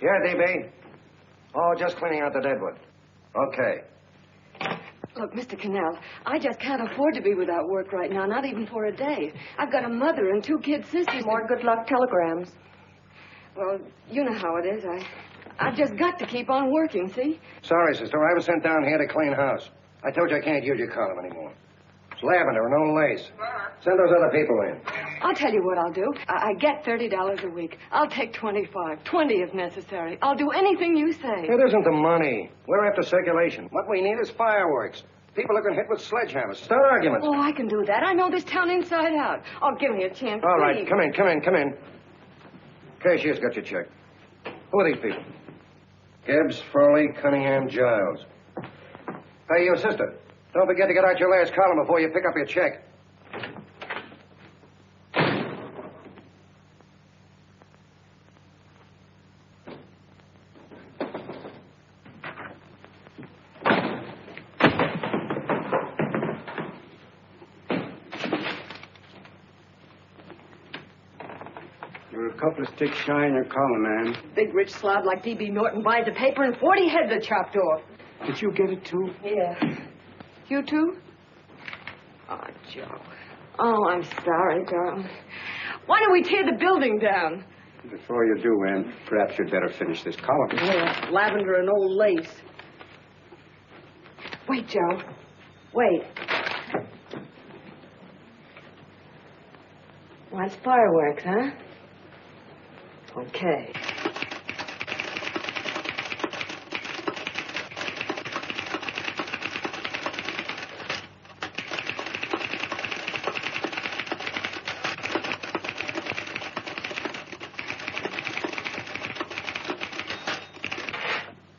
Yeah, DB. Oh, just cleaning out the deadwood. Okay. Look, Mr. Cannell, I just can't afford to be without work right now, not even for a day. I've got a mother and 2 kid sisters. More good luck telegrams. Well, you know how it is. I've just got to keep on working, see? Sorry, sister. I was sent down here to clean house. I told you I can't use your column anymore. It's lavender and no lace. Send those other people in. I'll tell you what I'll do. I get $30 a week. I'll take 25, 20 if necessary. I'll do anything you say. It isn't the money. We're after circulation. What we need is fireworks. People are going to hit with sledgehammers. Start arguments. Oh, I can do that. I know this town inside out. Oh, give me a chance, All right, please. come in. Cashier's got your check. Who are these people? Gibbs, Furley, Cunningham, Giles. Hey, you sister. Don't forget to get out your last column before you pick up your check. You're a couple of sticks shy in your column, man. Big rich slob like D.B. Norton buys a paper and 40 heads are chopped off. Did you get it, too? Yeah. You too? Oh, Joe. Oh, I'm sorry, darling. Why don't we tear the building down? Before you do, Ann, perhaps you'd better finish this column. Yeah, lavender and old lace. Wait, Joe. Wait. Wants fireworks, huh? Okay.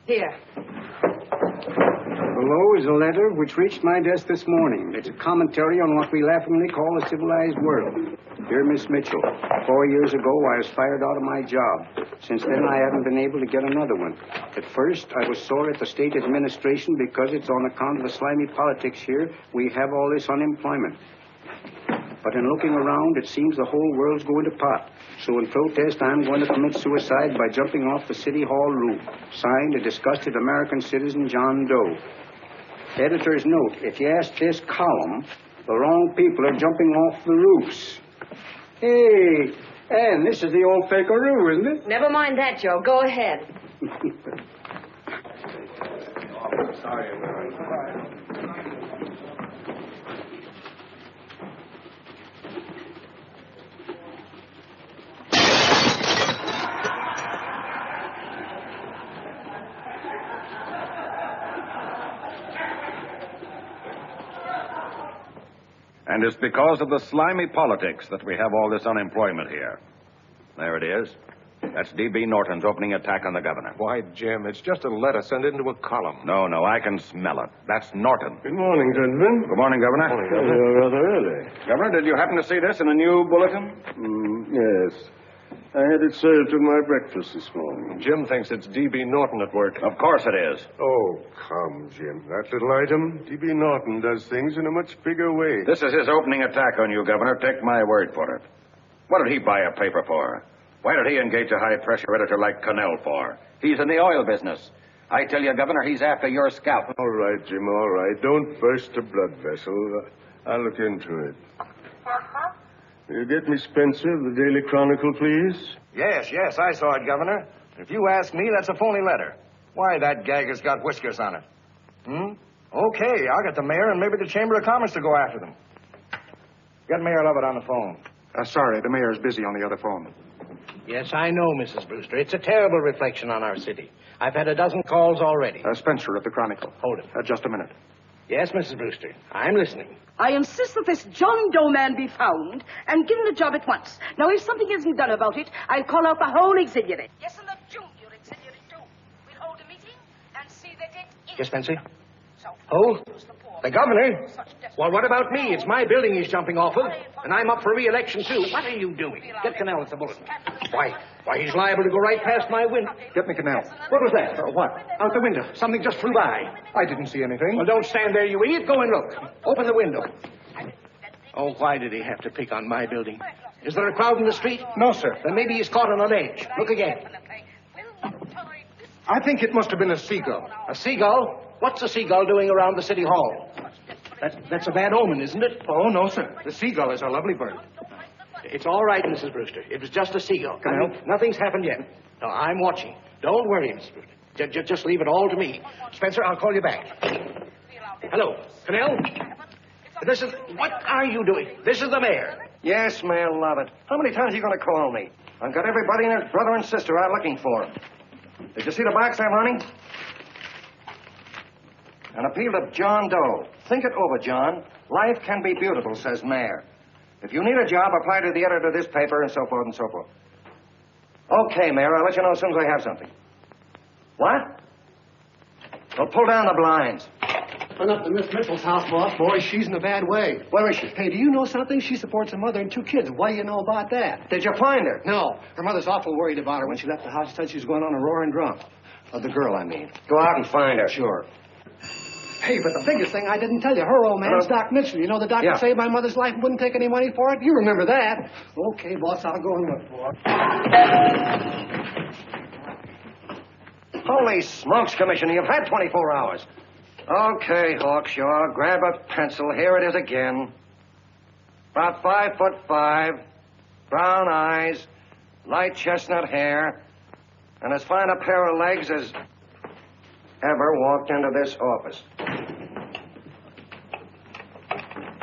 Here. Below is a letter which reached my desk this morning. It's a commentary on what we laughingly call the civilized world. Dear Miss Mitchell, 4 years ago I was fired out of my job. Since then I haven't been able to get another one. At first I was sore at the state administration because it's on account of the slimy politics here we have all this unemployment. But in looking around, it seems the whole world's going to pot. So in protest, I'm going to commit suicide by jumping off the City Hall roof. Signed, a disgusted American citizen, John Doe. Editor's note, if you ask this column, the wrong people are jumping off the roofs. Hey, Ann, this is the old Fakeroo, isn't it? Never mind that, Joe. Go ahead. Sorry, And it's because of the slimy politics that we have all this unemployment here. There it is. That's D.B. Norton's opening attack on the governor. Why, Jim, it's just a letter sent into a column. No, I can smell it. That's Norton. Good morning, gentlemen. Good morning, Governor. Morning, Governor. You're rather early. Governor, did you happen to see this in a new bulletin? Yes. I had it served with my breakfast this morning. Jim thinks it's D.B. Norton at work. Of course it is. Oh, come, Jim. That little item, D.B. Norton does things in a much bigger way. This is his opening attack on you, Governor. Take my word for it. What did he buy a paper for? Why did he engage a high-pressure editor like Cannell for? He's in the oil business. I tell you, Governor, he's after your scalp. All right, Jim, all right. Don't burst a blood vessel. I'll look into it. Will you get me Spencer of the Daily Chronicle, please? Yes, I saw it, Governor. If you ask me, that's a phony letter. Why, that gagger's got whiskers on it. Okay, I'll get the mayor and maybe the Chamber of Commerce to go after them. Get Mayor Lovett on the phone. Sorry, the mayor's busy on the other phone. Yes, I know, Mrs. Brewster. It's a terrible reflection on our city. I've had a dozen calls already. Spencer of the Chronicle. Hold it. Just a minute. Yes, Mrs. Brewster. I'm listening. I insist that this John Doe man be found and given the job at once. Now, if something isn't done about it, I'll call out the whole auxiliary. Yes, and the junior auxiliary, too. We'll hold a meeting and see that it is. Yes, Spencer? Who? The governor? Well, what about me? It's my building he's jumping off of, and I'm up for re-election, too. What are you doing? Get Cannell at the bulletin. Why, he's liable to go right past my window. Get me Cannell. What was that? What? Out the window. Something just flew by. I didn't see anything. Well, don't stand there, you idiot. Go and look. Open the window. Oh, why did he have to pick on my building? Is there a crowd in the street? No, sir. Then maybe he's caught on a ledge. Look again. I think it must have been a seagull. A seagull? What's a seagull doing around the city hall? That's a bad omen, isn't it? Oh, no, sir. The seagull is a lovely bird. It's all right, Mrs. Brewster. It was just a seagull. Nothing's happened yet. No, I'm watching. Don't worry, Mrs. Brewster. Just leave it all to me. Spencer, I'll call you back. Hello, Cannell? What are you doing? This is the mayor. Yes, Mayor Lovett. How many times are you going to call me? I've got everybody and his brother and sister out looking for him. Did you see the box I'm running? An appeal to John Doe. Think it over, John. Life can be beautiful, says Mayor. If you need a job, apply to the editor of this paper and so forth and so forth. Okay, Mayor, I'll let you know as soon as I have something. What? Well, pull down the blinds. Went up to Miss Mitchell's house, boss. Boy, she's in a bad way. Where is she? Hey, do you know something? She supports a mother and 2 kids. What do you know about that? Did you find her? No. Her mother's awful worried about her. When she left the house, she said she was going on a roaring drunk. The girl, I mean. Go out and find her. Sure. Hey, but the biggest thing I didn't tell you, her old man's Doc Mitchell. You know the doctor saved my mother's life and wouldn't take any money for it? You remember that. Okay, boss, I'll go and look for it. Holy smokes, Commissioner, you've had 24 hours. Okay, Hawkshaw, grab a pencil. Here it is again. About 5'5", brown eyes, light chestnut hair, and as fine a pair of legs as ever walked into this office.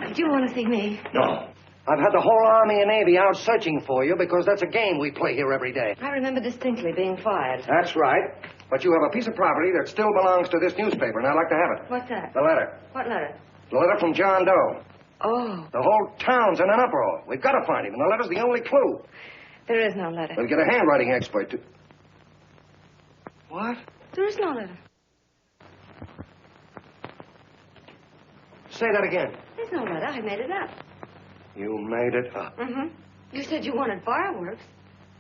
Did you want to see me? No. I've had the whole Army and Navy out searching for you because that's a game we play here every day. I remember distinctly being fired. That's right. But you have a piece of property that still belongs to this newspaper, and I'd like to have it. What's that? The letter. What letter? The letter from John Doe. Oh. The whole town's in an uproar. We've got to find him, and the letter's the only clue. There is no letter. We'll get a handwriting expert to... What? There is no letter. Say that again. There's no letter. I made it up. You made it up. Mm-hmm. You said you wanted fireworks.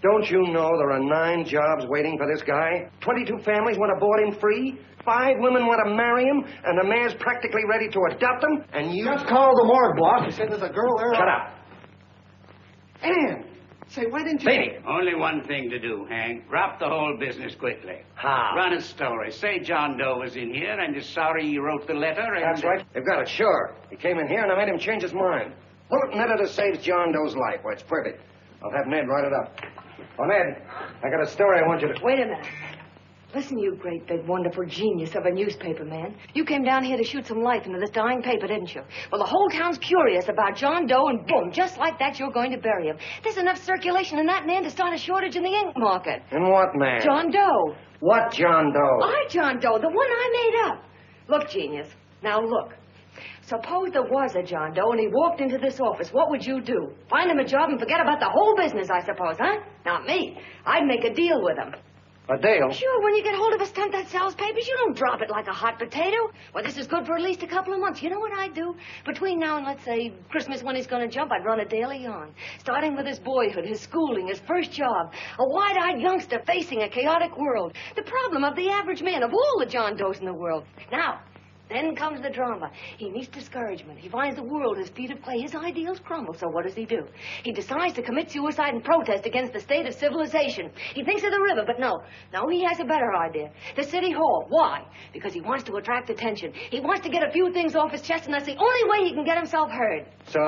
Don't you know there are 9 jobs waiting for this guy? 22 families want to board him free. 5 women want to marry him, and the mayor's practically ready to adopt him, and you... Just called the morgue, boss. He said there's a girl there... Shut up. Ann! Say, why didn't you... Baby! Only one thing to do, Hank. Drop the whole business quickly. How? Run a story. Say John Doe was in here and is sorry he wrote the letter and... That's right. They've got it, sure. He came in here and I made him change his mind. Bulletin editor saves John Doe's life. Well, it's perfect. I'll have Ned write it up. Oh, Ned, I got a story I want you to... Wait a minute. Listen, you great, big, wonderful genius of a newspaper man. You came down here to shoot some life into this dying paper, didn't you? Well, the whole town's curious about John Doe, and boom, just like that, you're going to bury him. There's enough circulation in that man to start a shortage in the ink market. In what man? John Doe. What John Doe? John Doe, the one I made up. Look, genius. Now, look. Suppose there was a John Doe and he walked into this office. What would you do? Find him a job and forget about the whole business, I suppose, huh? Not me. I'd make a deal with him. A deal? Sure, when you get hold of a stunt that sells papers, you don't drop it like a hot potato. Well, this is good for at least a couple of months. You know what I'd do? Between now and, let's say, Christmas when he's going to jump, I'd run a daily on. Starting with his boyhood, his schooling, his first job. A wide-eyed youngster facing a chaotic world. The problem of the average man, of all the John Does in the world. Now... then comes the drama. He meets discouragement. He finds the world his feet of clay. His ideals crumble. So what does? He decides to commit suicide and protest against the state of civilization. He thinks of the river, but no. No, he has a better idea. The city hall. Why? Because he wants to attract attention. He wants to get a few things off his chest, and that's the only way he can get himself heard. So?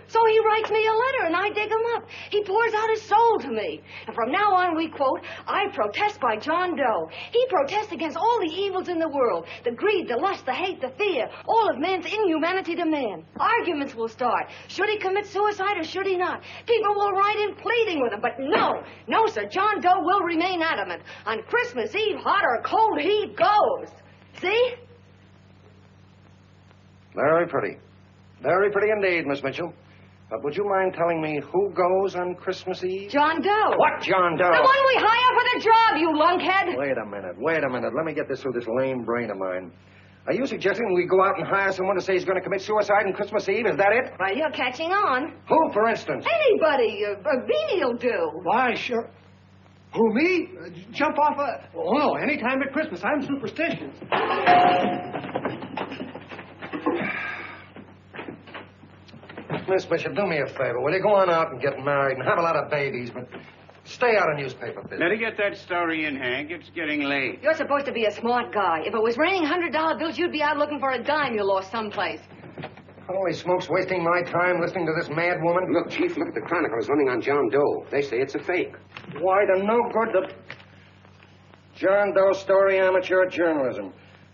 So he writes me a letter, and I dig him up. He pours out his soul to me. And from now on, we quote, I protest by John Doe. He protests against all the evils in the world. The greed, the lust, the hate, the fear, all of man's inhumanity to man. Arguments will start. Should he commit suicide or should he not? People will write in pleading with him, but no, sir, John Doe will remain adamant. On Christmas Eve, hot or cold, he goes. See? Very pretty. Very pretty indeed, Miss Mitchell. But would you mind telling me who goes on Christmas Eve? John Doe. What John Doe? The one we hire for the job, you lunkhead. Wait a minute. Let me get this through this lame brain of mine. Are you suggesting we go out and hire someone to say he's going to commit suicide on Christmas Eve? Is that it? Well, you're catching on. Who, for instance? Anybody. Beanie'll do. Why, sure. Who, me? Jump off a... Oh, no, any time at Christmas. I'm superstitious. Miss Bishop, do me a favor. Will you go on out and get married and have a lot of babies, but Stay out of newspaper business. Better get that story in, Hank. It's getting late. You're supposed to be a smart guy. If it was raining $100 bills, you'd be out looking for a dime you lost someplace. Holy smokes, wasting my time listening to this mad woman. Look, Chief, look at the Chronicles running on John Doe. They say it's a fake. Why, the no good the John Doe story, amateur journalism.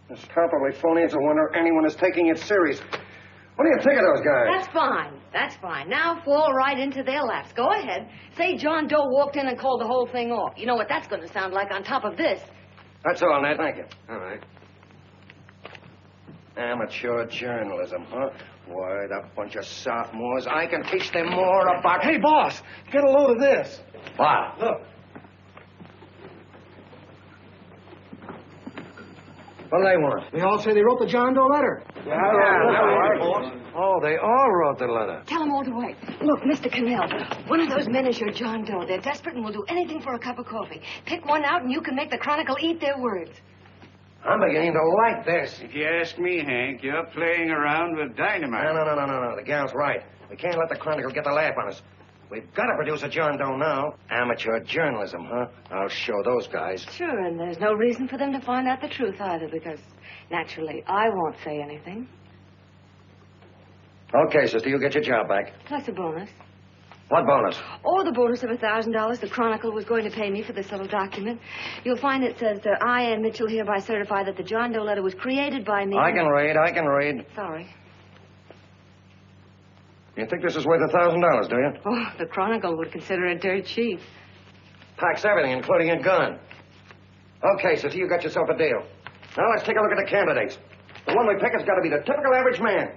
It's probably phony. It's a wonder anyone is taking it serious. What do you think of those guys? That's fine. That's fine. Now fall right into their laps. Go ahead. Say John Doe walked in and called the whole thing off. You know what that's going to sound like on top of this. That's all, Ned. Thank you. All right. Amateur journalism, huh? Why, that bunch of sophomores. I can teach them more about... Hey, boss, get a load of this. What? Look. What do they want? They all say they wrote the John Doe letter. Oh, they all wrote the letter. Tell them all to wait. Look, Mr. Cannell, one of those men is your John Doe. They're desperate and will do anything for a cup of coffee. Pick one out and you can make the Chronicle eat their words. I'm beginning to like this. If you ask me, Hank, you're playing around with dynamite. No. The gal's right. We can't let the Chronicle get the laugh on us. We've got to produce a John Doe now. Amateur journalism, huh? I'll show those guys. Sure, and there's no reason for them to find out the truth either, because naturally I won't say anything. Okay, sister, you get your job back. Plus a bonus. What bonus? Oh, the bonus of $1,000 the Chronicle was going to pay me for this little document. You'll find it says, I, Ann Mitchell, hereby certify that the John Doe letter was created by me. I can read. Sorry. You think this is worth $1,000, do you? Oh, the Chronicle would consider it dirt cheap. Packs everything, including a gun. Okay, sister, you got yourself a deal. Now let's take a look at the candidates. The one we pick has got to be the typical average man.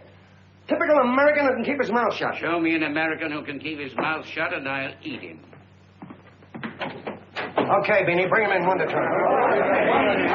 Typical American who can keep his mouth shut. Show me an American who can keep his mouth shut and I'll eat him. Okay, Beanie, bring him in one at a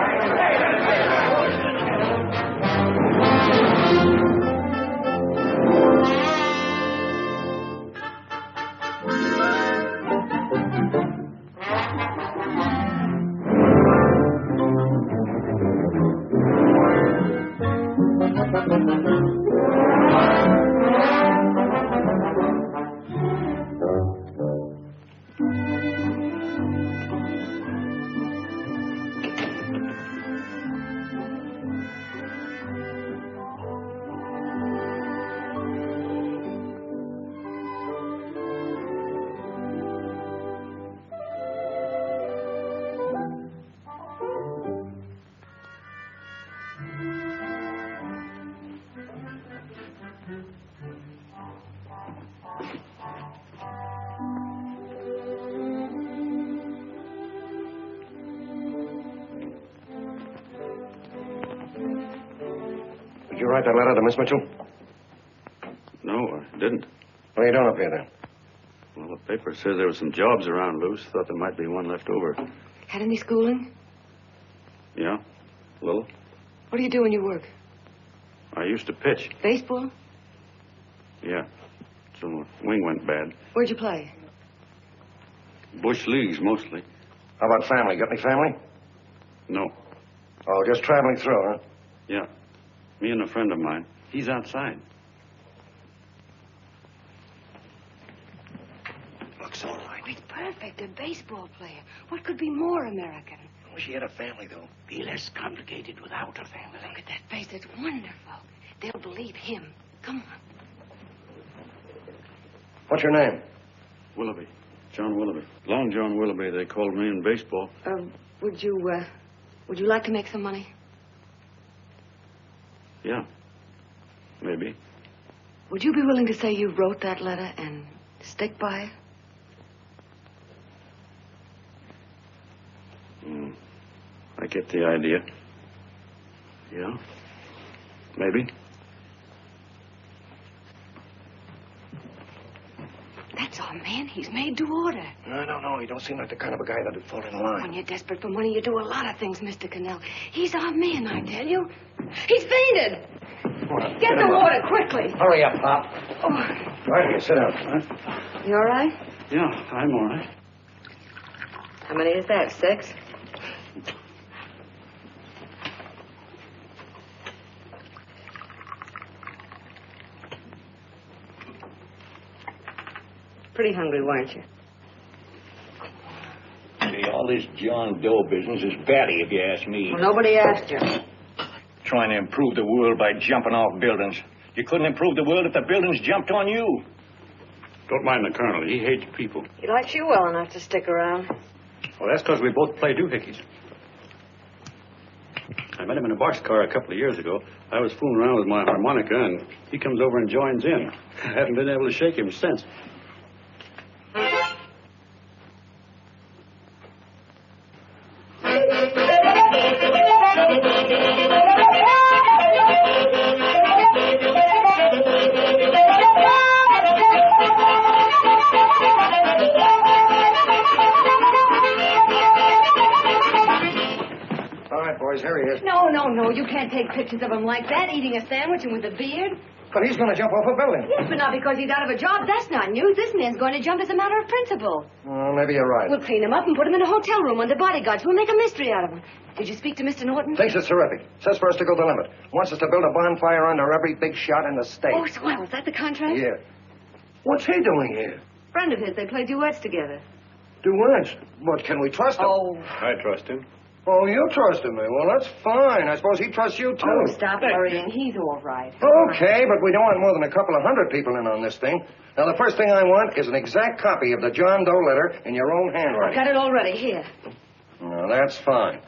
Did you write that letter to Miss Mitchell? No, I didn't. What are you doing up here, then? Well, the paper says there were some jobs around loose. Thought there might be one left over. Had any schooling? Yeah, a little. What do you do when you work? I used to pitch. Baseball? Yeah. So the wing went bad. Where'd you play? Bush leagues, mostly. How about family? Got any family? No. Oh, just traveling through, huh? Yeah. Me and a friend of mine. He's outside. Looks all right. It's perfect. A baseball player. What could be more American? Oh, she had a family, though. Be less complicated without a family. Look at that face. It's wonderful. They'll believe him. Come on. What's your name? Willoughby. John Willoughby. Long John Willoughby, they called me in baseball. Would you like to make some money? Yeah. Maybe. Would you be willing to say you wrote that letter and stick by it? I get the idea. Yeah. Maybe. That's our man. He's made to order. I don't know. He don't seem like the kind of a guy that'd fall in line. When you're desperate for money, you do a lot of things, Mr. Cannell. He's our man, I tell you. He's fainted. Well, Get the water, quickly. Hurry up, Pop. Oh. Right here, sit down. You all right? Yeah, I'm all right. How many is that, 6? Pretty hungry, weren't you? All this John Doe business is batty, if you ask me. Well, nobody asked you. Trying to improve the world by jumping off buildings. You couldn't improve the world if the buildings jumped on you. Don't mind the colonel. He hates people. He likes you well enough to stick around. Well, that's because we both play doohickeys. I met him in a boxcar a couple of years ago. I was fooling around with my harmonica, and he comes over and joins in. I haven't been able to shake him since. Here he is. No, you can't take pictures of him like that, eating a sandwich and with a beard. But he's going to jump off a building. Yes, but not because he's out of a job. That's not news. This man's going to jump as a matter of principle. Maybe you're right. We'll clean him up and put him in a hotel room under bodyguards. We'll make a mystery out of him. Did you speak to Mr. Norton? Thinks it's terrific. Says for us to go the limit. Wants us to build a bonfire under every big shot in the state. Oh, swell. Is that the contract? Yeah. What's he doing here? Friend of his. They play duets together. Duets? But can we trust him? Oh. I trust him. Oh, you trusted me. Well, that's fine. I suppose he trusts you, too. Oh, stop worrying. He's all right. Okay, but we don't want more than a couple of hundred people in on this thing. Now, the first thing I want is an exact copy of the John Doe letter in your own handwriting. I've got it already. Here. Now, that's fine.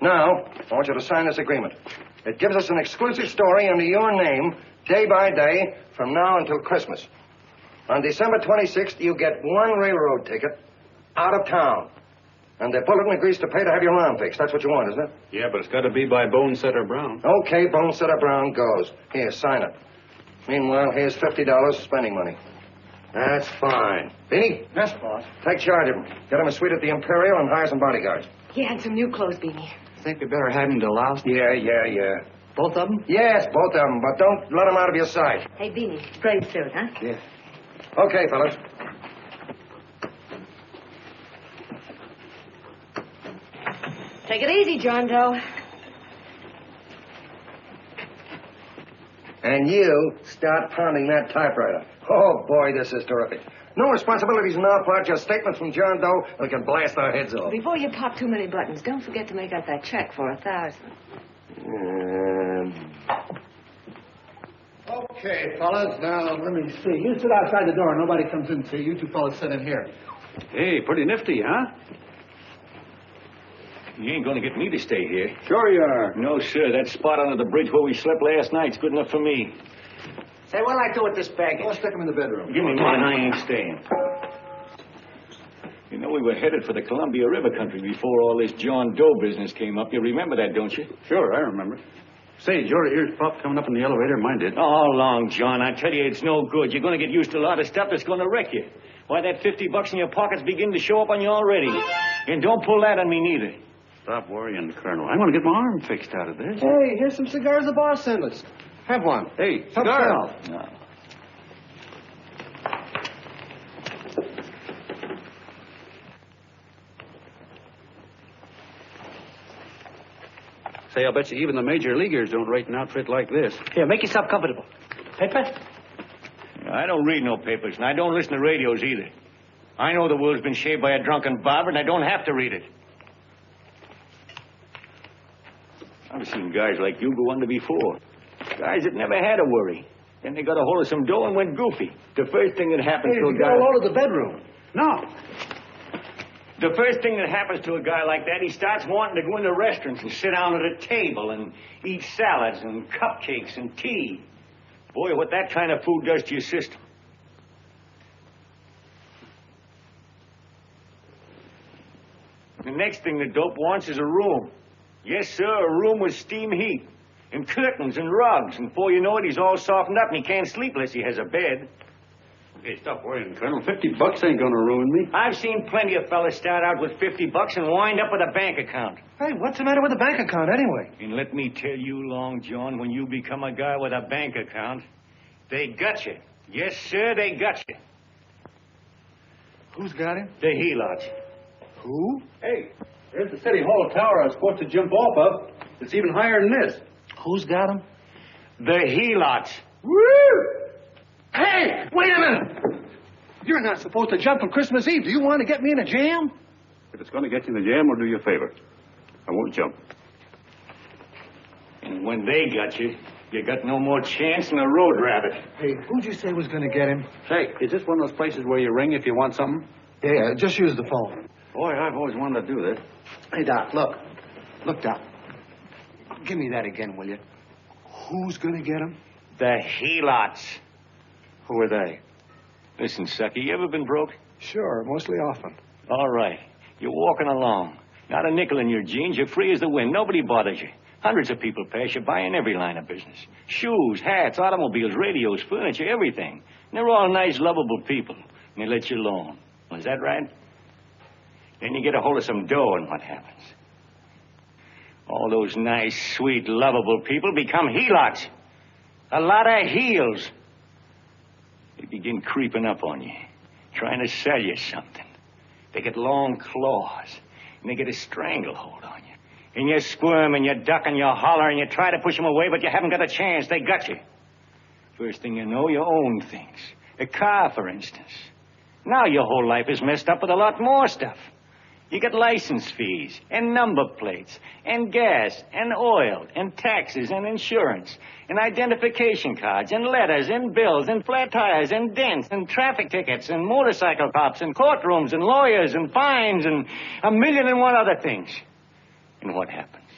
Now, I want you to sign this agreement. It gives us an exclusive story under your name, day by day, from now until Christmas. On December 26th, you get one railroad ticket out of town. And the bulletin agrees to pay to have your arm fixed. That's what you want, isn't it? Yeah, but it's got to be by Bonesetter Brown. Okay, Bonesetter Brown goes. Here, sign it. Meanwhile, here's $50 spending money. That's fine. Beanie? Yes, boss. Take charge of him. Get him a suite at the Imperial and hire some bodyguards. He had some new clothes, Beanie. Think we better have him to last? Yeah. Both of them? Yes, both of them, but don't let them out of your sight. Hey, Beanie, great suit, huh? Yeah. Okay, fellas. Take it easy, John Doe. And you start pounding that typewriter. Oh, boy, this is terrific. No responsibilities on our part, just statements from John Doe, and we can blast our heads off. Before you pop too many buttons, don't forget to make out that check for $1,000. Okay, fellas, now let me see. You sit outside the door. Nobody comes in, see? You two fellas sit in here. Hey, pretty nifty, huh? You ain't going to get me to stay here. Sure you are. No, sir. That spot under the bridge where we slept last night's good enough for me. Say, what'll I do with this baggage? I'll stick him in the bedroom. Give me mine. I ain't staying. You know, we were headed for the Columbia River country before all this John Doe business came up. You remember that, don't you? Sure, I remember. Say, your ears popped coming up in the elevator. Mine did. All along, John. I tell you, it's no good. You're going to get used to a lot of stuff that's going to wreck you. Why, that $50 in your pocket's beginning to show up on you already. And don't pull that on me, neither. Stop worrying, Colonel. I'm going to get my arm fixed out of this. Hey, here's some cigars the boss sent us. Have one. Hey, Help cigar. yourself. No. Say, I'll bet you even the major leaguers don't rate an outfit like this. Here, make yourself comfortable. Paper? I don't read no papers, and I don't listen to radios either. I know the world's been shaved by a drunken barber, and I don't have to read it. I've seen guys like you go under before. Guys that never had a worry. Then they got a hold of some dough and went goofy. The first thing that happens to a guy... all over the bedroom. No. The first thing that happens to a guy like that, he starts wanting to go into restaurants and sit down at a table and eat salads and cupcakes and tea. Boy, what that kind of food does to your system. The next thing the dope wants is a room. Yes, sir, a room with steam heat and curtains and rugs. And before you know it, he's all softened up and he can't sleep unless he has a bed. Hey, stop worrying, Colonel. $50 ain't going to ruin me. I've seen plenty of fellas start out with $50 and wind up with a bank account. Hey, what's the matter with the bank account anyway? And let me tell you, Long John, when you become a guy with a bank account, they got you. Yes, sir, they got you. Who's got him? The helots. Who? Hey, there's the City Hall tower I was supposed to jump off of. It's even higher than this. Who's got him? The helots. Woo! Hey, wait a minute. You're not supposed to jump on Christmas Eve. Do you want to get me in a jam? If If it's going to get you in the jam, we'll do you a favor. I won't jump. And when they got you, you got no more chance than a road rabbit. Hey, who'd you say was going to get him? Say, is this one of those places where you ring if you want something? Yeah, just use the phone. Boy, I've always wanted to do this. Hey, Doc, look. Look, Doc. Give me that again, will you? Who's going to get him? The helots. Who are they? Listen, Sucky, you ever been broke? Sure, mostly often. All right. You're walking along. Not a nickel in your jeans. You're free as the wind. Nobody bothers you. Hundreds of people pass you by in every line of business. Shoes, hats, automobiles, radios, furniture, everything. And they're all nice, lovable people. And they let you alone. Is that right? Then you get a hold of some dough, and what happens? All those nice, sweet, lovable people become helots. A lot of heels. They begin creeping up on you, trying to sell you something. They get long claws, and they get a stranglehold on you. And you squirm, and you duck, and you holler, and you try to push them away, but you haven't got a chance. They got you. First thing you know, you own things. A car, for instance. Now your whole life is messed up with a lot more stuff. You get license fees, and number plates, and gas, and oil, and taxes, and insurance, and identification cards, and letters, and bills, and flat tires, and dents, and traffic tickets, and motorcycle cops, and courtrooms, and lawyers, and fines, and 1,000,001 other things. And what happens?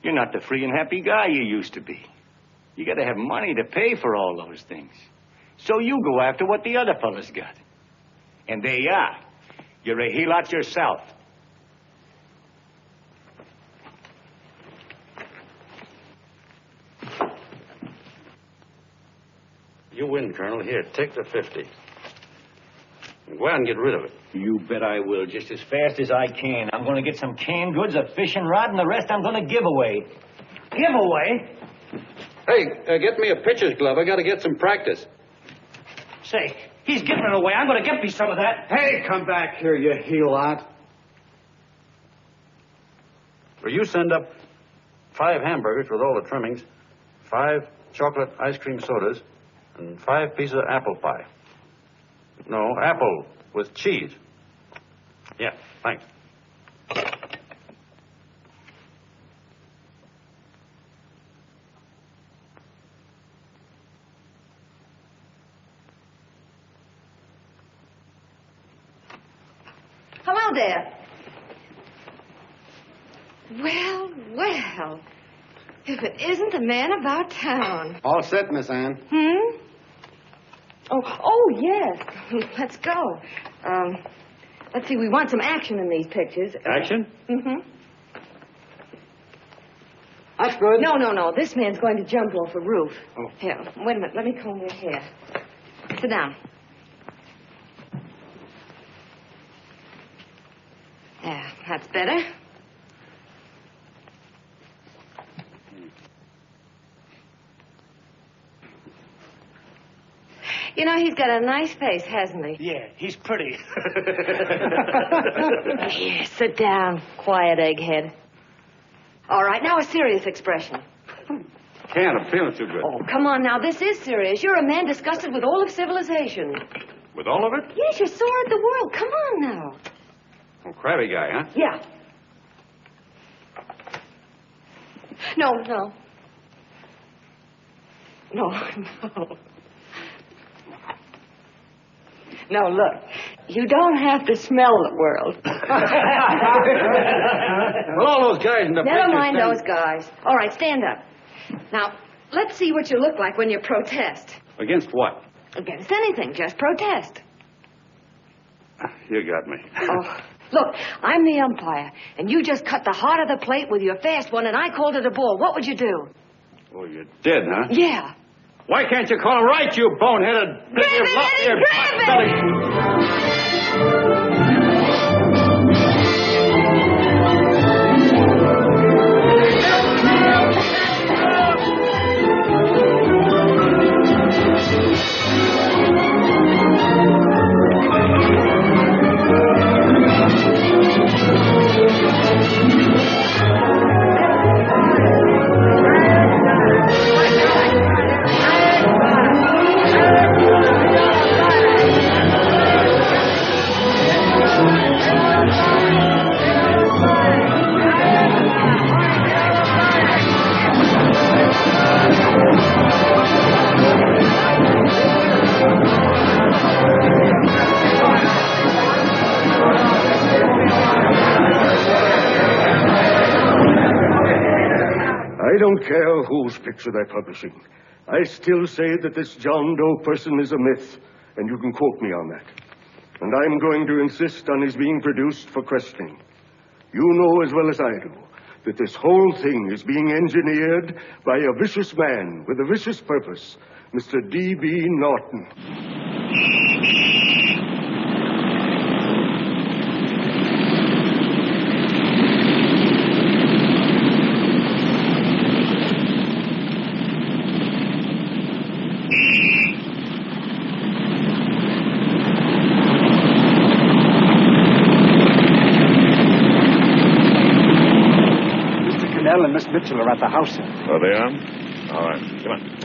You're not the free and happy guy you used to be. You got to have money to pay for all those things. So you go after what the other fellas got. And there you are. You're a helot yourself. You win, Colonel. Here, take the 50. Go out and get rid of it. You bet I will, just as fast as I can. I'm going to get some canned goods, a fishing rod, and the rest I'm going to give away. Give away? Hey, get me a pitcher's glove. I got to get some practice. Say, he's giving it away. I'm going to get me some of that. Hey, come back here, you helot. Well, you send up 5 hamburgers with all the trimmings, 5 chocolate ice cream sodas, and 5 pieces of apple pie. No, apple with cheese. Yeah, thanks. Hello there. Well, well. If it isn't the man about town. All set, Miss Anne. Oh, yes. Let's go. Let's see, we want some action in these pictures. Action? Mm-hmm. That's good. No. This man's going to jump off a roof. Oh. Here, wait a minute. Let me comb your hair. Sit down. Yeah, that's better. You know, he's got a nice face, hasn't he? Yeah, he's pretty. Here, sit down. Quiet, egghead. All right, now a serious expression. Can't. I'm feeling too good. Oh, come on now. This is serious. You're a man disgusted with all of civilization. With all of it? Yes, you're sore at the world. Come on now. Oh, crabby guy, huh? Yeah. No. No, look. You don't have to smell the world. Well, all those guys in the Never pictures mind stand- those guys. All right, stand up. Now, let's see what you look like when you protest. Against what? Against anything, just protest. You got me. Oh, look, I'm the umpire, and you just cut the heart of the plate with your fast one, and I called it a ball. What would you do? Oh, you did, huh? Yeah. Why can't you call him right, you boneheaded... Grab it, Eddie, grab it! I don't care whose picture they're publishing. I still say that this John Doe person is a myth, and you can quote me on that. And I'm going to insist on his being produced for questioning. You know as well as I do that this whole thing is being engineered by a vicious man with a vicious purpose, Mr. D.B. Norton. And Miss Mitchell are at the house, sir. Oh, they are? All right. Come on.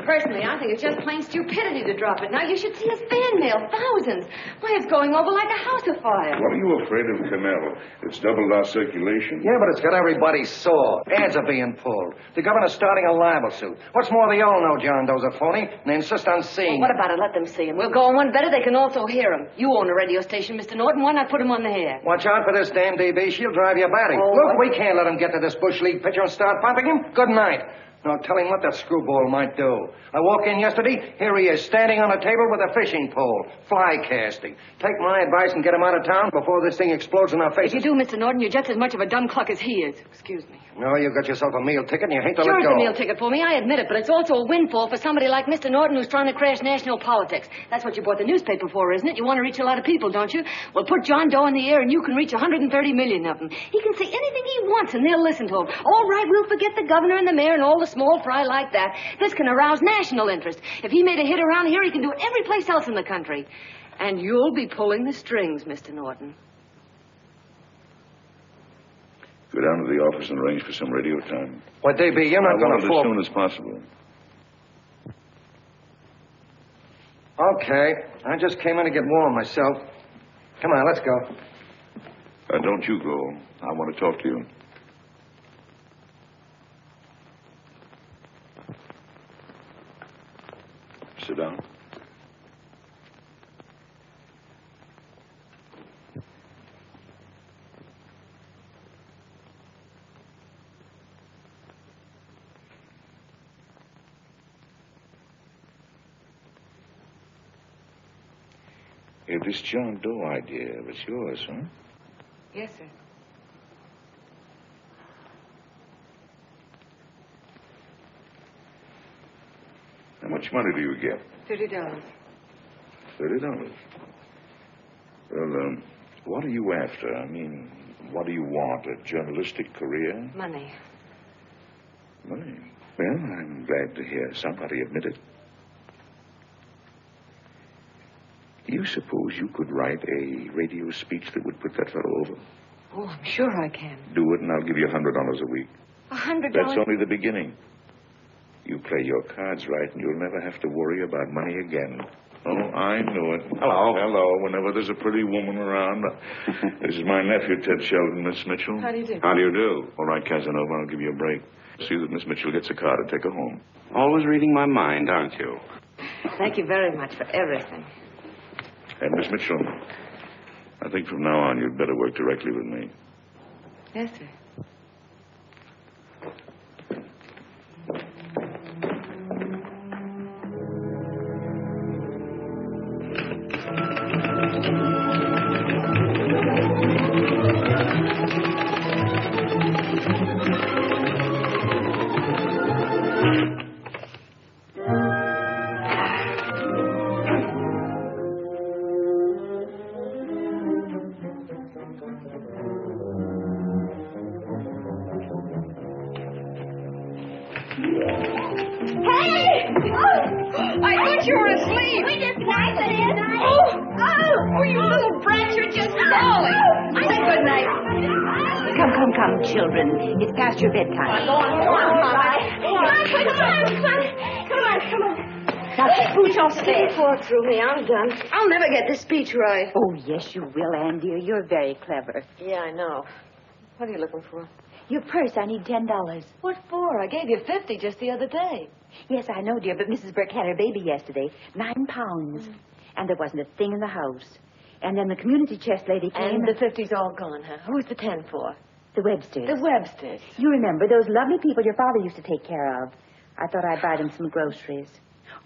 Personally, I think it's just plain stupidity to drop it. Now, you should see his fan mail. Thousands. Why, it's going over like a house afire. What are you afraid of, Canal? It's doubled our circulation. Yeah, but it's got everybody sore. Ads are being pulled. The governor's starting a libel suit. What's more, they all know John Doe's a phony, and they insist on seeing Well, what about it? Let them see him. We'll go on one better. They can also hear him. You own a radio station, Mr. Norton. Why not put him on the air? Watch out for this damn DB. She'll drive you batty. Oh, Look, we can't let him get to this Bush League pitcher and start pumping him. Good night. Now, tell him what that screwball might do. I walk in yesterday, here he is, standing on a table with a fishing pole, fly casting. Take my advice and get him out of town before this thing explodes in our faces. If you do, Mr. Norton, you're just as much of a dumb cluck as he is. Excuse me. No, you got yourself a meal ticket and you hate to Sure, let it's go. a meal ticket for me, I admit it, but it's also a windfall for somebody like Mr. Norton who's trying to crash national politics. That's what you bought the newspaper for, isn't it? You want to reach a lot of people, don't you? Well, put John Doe in the air and you can reach 130 million of them. He can say anything he wants and they'll listen to him. All right, we'll forget the governor and the mayor and all the small fry like that. This can arouse national interest. If he made a hit around here, he can do it every place else in the country. And you'll be pulling the strings, Mr. Norton. Go down to the office and arrange for some radio time. What, DB, you're not going to fall... as soon as possible. Okay. I just came in to get warm myself. Come on, let's go. Don't you go. I want to talk to you. Sit down. Hey, this John Doe idea was yours, huh? Yes, sir. How much money do you get? $30. $30. Well, what are you after? I mean, what do you want? A journalistic career? Money. Money? Well, I'm glad to hear somebody admit it. Do you suppose you could write a radio speech that would put that fellow over? Oh, I'm sure I can. Do it, and I'll give you $100 a week. $100? That's only the beginning. You play your cards right, and you'll never have to worry about money again. Oh, I knew it. Hello. Hello. Whenever there's a pretty woman around. This is my nephew, Ted Sheldon, Miss Mitchell. How do you do? How do you do? All right, Casanova, I'll give you a break. See that Miss Mitchell gets a car to take her home. Always reading my mind, aren't you? Thank you very much for everything. And Miss Mitchell, I think from now on you'd better work directly with me. Yes, sir. Come, children. It's past your bedtime. Come on. Now, scooch off the bed. Pour through me. I'm done. I'll never get this speech right. Oh, yes, you will, Ann, dear. You're very clever. Yeah, I know. What are you looking for? Your purse. I need $10. What for? I gave you 50 just the other day. Yes, I know, dear, but Mrs. Burke had her baby yesterday. 9 pounds. And there wasn't a thing in the house. And then the community chest lady came. And the 50's all gone, huh? Who's the 10 for? The Websters. The Websters. You remember those lovely people your father used to take care of. I thought I'd buy them some groceries.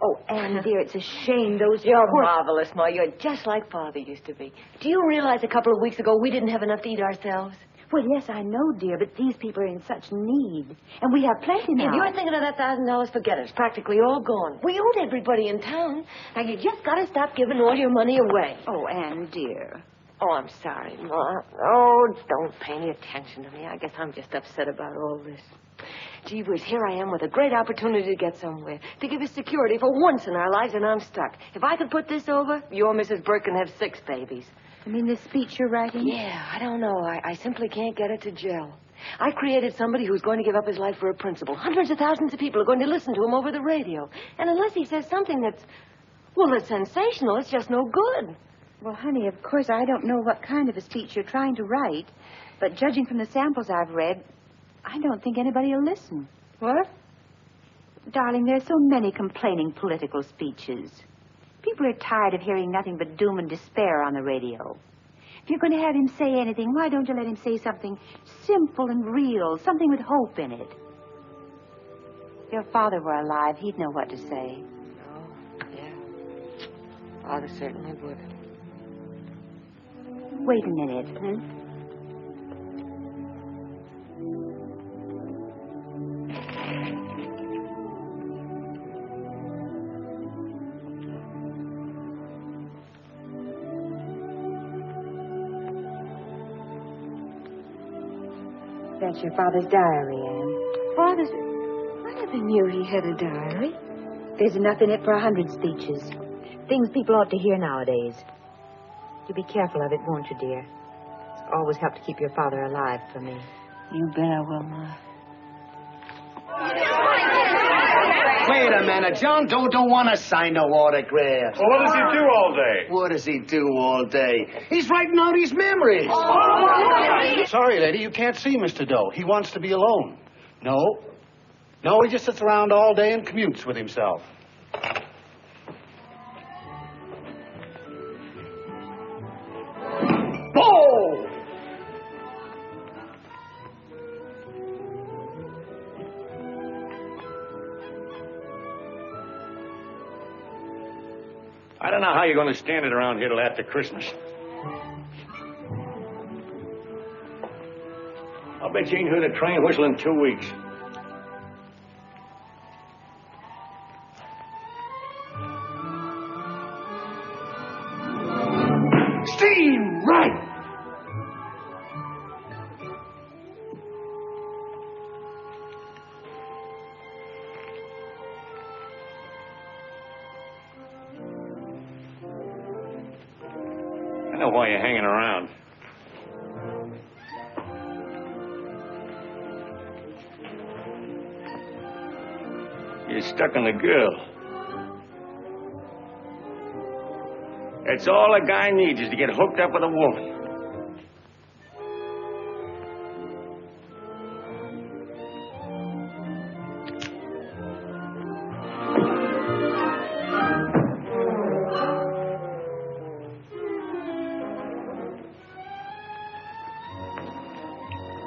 Oh, Anne, dear, it's a shame those... You're marvelous, Ma. You're just like Father used to be. Do you realize a couple of weeks ago we didn't have enough to eat ourselves? Well, yes, I know, dear, but these people are in such need. And we have plenty now. If you're thinking of that $1,000, forget it. It's practically all gone. We owed everybody in town. Now, you just got to stop giving all your money away. Oh, Anne, dear. Oh, I'm sorry, Ma. Oh, don't pay any attention to me. I guess I'm just upset about all this. Gee whiz, here I am with a great opportunity to get somewhere, to give us security for once in our lives, and I'm stuck. If I could put this over, your Mrs. Burke can have 6 babies. You mean this speech you're writing? Yeah, I don't know. I simply can't get it to gel. I created somebody who's going to give up his life for a principle. Hundreds of thousands of people are going to listen to him over the radio. And unless he says something that's sensational, it's just no good. Well, honey, of course, I don't know what kind of a speech you're trying to write. But judging from the samples I've read, I don't think anybody will listen. What? Darling, there's so many complaining political speeches. People are tired of hearing nothing but doom and despair on the radio. If you're going to have him say anything, why don't you let him say something simple and real, something with hope in it? If your father were alive, he'd know what to say. Oh, yeah. Father certainly would. Wait a minute. That's your father's diary, Anne. Father's... I never knew he had a diary. There's enough in it for 100 speeches. Things people ought to hear nowadays. You be careful of it, won't you, dear? It's always helped to keep your father alive for me. You bet I will, Ma. Wait a minute. John Doe don't want to sign no autographs. Well, what does he do all day? What does he do all day? He's writing out his memories. Sorry, lady, you can't see Mr. Doe. He wants to be alone. No, he just sits around all day and commutes with himself. Whoa! I don't know how you're going to stand it around here till after Christmas. I'll bet you ain't heard a train whistle in 2 weeks. Steve, right! I know why you're hanging around. You're stuck on the girl. That's all a guy needs is to get hooked up with a woman.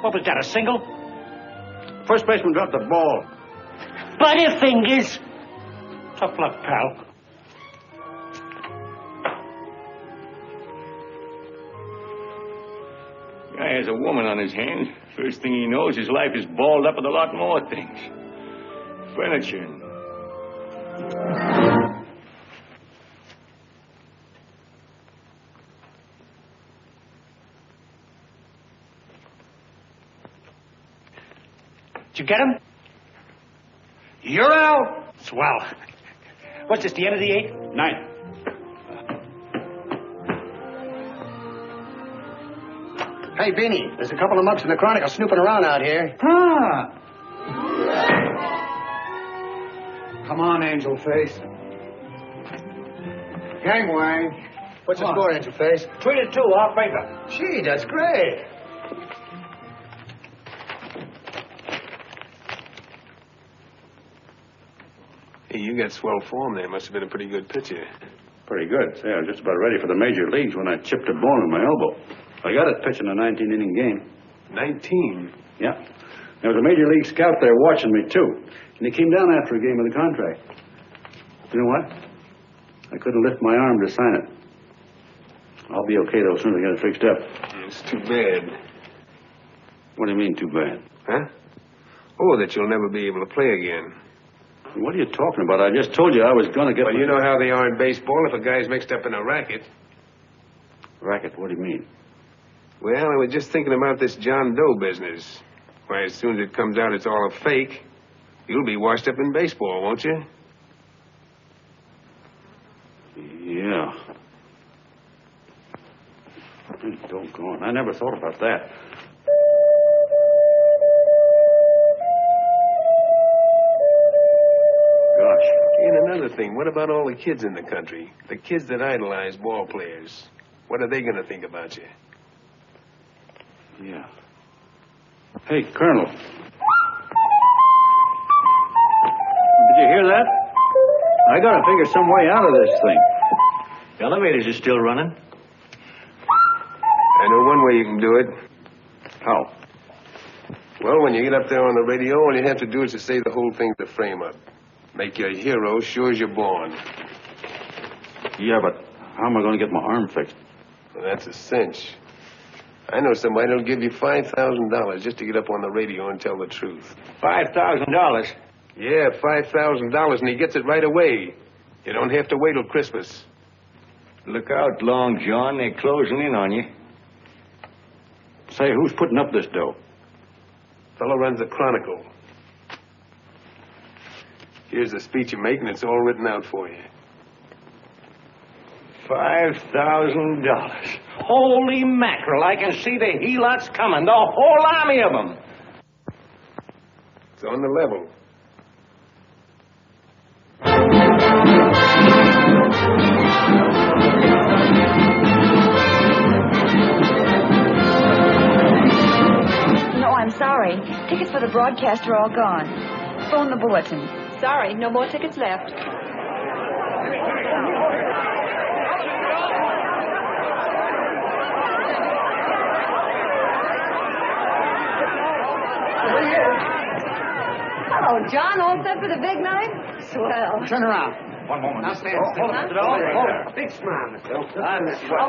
What was that, a single? First baseman dropped the ball. Butterfingers. Tough luck, pal. Guy has a woman on his hands. First thing he knows, his life is balled up with a lot more things. Furniture. Did you get him? You're out. Swell. What's this, the end of the 8th? 9th. Hey, Beanie, there's a couple of mugs from the Chronicle snooping around out here. Come on, Angel Face. Gangway. What's the score, Angel Face? 3-2, off paper. Gee, that's great. Hey, you got swell form there. Must have been a pretty good pitcher. Pretty good. Say, I was just about ready for the major leagues when I chipped a bone in my elbow. I got it pitching a 19-inning game. 19? Yeah. There was a major league scout there watching me, too. And he came down after a game of the contract. You know what? I couldn't lift my arm to sign it. I'll be okay, though, as soon as I get it fixed up. It's too bad. What do you mean, too bad? Huh? Oh, that you'll never be able to play again. What are you talking about? I just told you I was going to get... Well, you know how they are in baseball if a guy's mixed up in a racket. Racket? What do you mean? Well, I was just thinking about this John Doe business. Why, as soon as it comes out it's all a fake, you'll be washed up in baseball, won't you? Yeah. Doggone. I never thought about that. Gosh. And another thing, what about all the kids in the country? The kids that idolize ball players. What are they going to think about you? Yeah. Hey, Colonel. Did you hear that? I got to figure some way out of this thing. The elevators are still running. I know one way you can do it. How? Well, when you get up there on the radio, all you have to do is to say the whole thing to frame up. Make you a hero sure as you're born. Yeah, but how am I going to get my arm fixed? Well, that's a cinch. I know somebody who'll give you $5,000 just to get up on the radio and tell the truth. $5,000? Yeah, $5,000, and he gets it right away. You don't have to wait till Christmas. Look out, Long John. They're closing in on you. Say, who's putting up this dough? Fellow runs the Chronicle. Here's the speech you make, and it's all written out for you. $5,000. Holy mackerel, I can see the helots coming, the whole army of them. It's on the level. No, I'm sorry. Tickets for the broadcast are all gone. Phone the bulletin. Sorry, no more tickets left. Oh, John, all set for the big night? Swell. Turn around. One moment. Now stand Hold still. it. Hold it. Big smile, Miss Hill.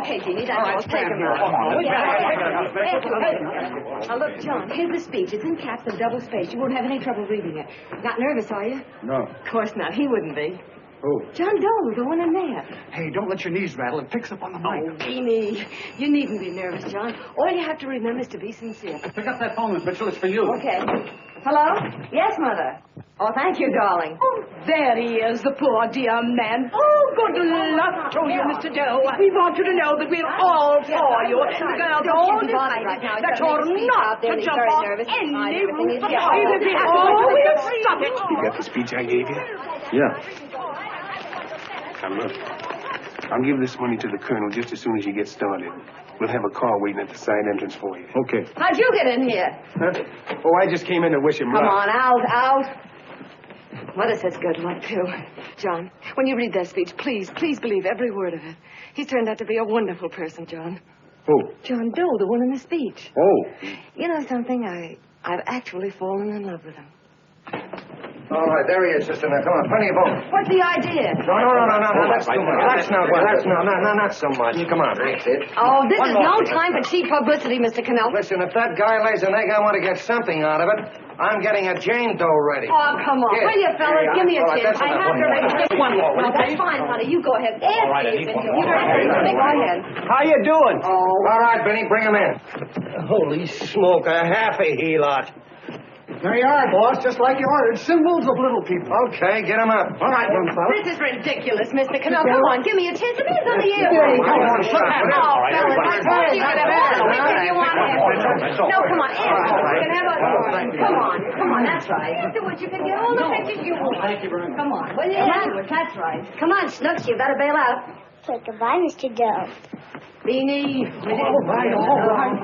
Okay, Jeannie, that's all. Take him now. Now, look, John, here's the speech. It's in caps and double spaced. You won't have any trouble reading it. Not nervous, are you? No. Of course not. He wouldn't be. Who? John Doe, the one in there. Hey, don't let your knees rattle. It picks up on the mic. Oh, Beanie, you needn't be nervous, John. All you have to remember is to be sincere. Pick up that phone, Miss Mitchell. It's for you. Okay. Hello? Yes, Mother. Oh, thank you, darling. Oh, there he is, the poor dear man. Oh, good luck to you, Mr. Doe. We want you to know that we're all for you. The girls all decide that you're not to jump off any roof. We'll stop it. You got the speech I gave you? Yeah. Now, look. I'll give this money to the colonel just as soon as you get started. We'll have a car waiting at the side entrance for you. Okay. How'd you get in here? Huh? Oh, I just came in to wish him luck. Come on, out. Mother says good luck, too. John, when you read that speech, please believe every word of it. He's turned out to be a wonderful person, John. Who? John Doe, the one in the speech. Oh. You know something? I've actually fallen in love with him. All right, there he is, sister. Now, come on, plenty of room. What's the idea? No, that's too much. That's not so much. Come on. That's it. Oh, this is no time for cheap publicity, Mr. Cannell. Listen, if that guy lays an egg, I want to get something out of it. I'm getting a Jane Doe ready. Oh, come on. Yes. Will you, fellas? Give me a chance. That's I have enough. to... One more. No, that's fine, honey. You go ahead. All right, Go Eddie. ahead. How you doing? Oh. All right, Benny, bring him in. Holy smoke, a half a helot. There you are, boss, just like you ordered. Symbols of little people. Okay, get him up. All right, young fella. This is ridiculous, Mr. Cannell. Come on, give me a chance. It is on the air. Come on, stop it. Oh, fellas, I told you to have it. You want it. No, come on. You can have a... Come on, that's right. Do what you can get all the pictures you want. Thank you very much. Come on. Well, yeah, that's right. Come on, Snooks, you better bail out. Say goodbye, Mr. Doe. Beanie. All right.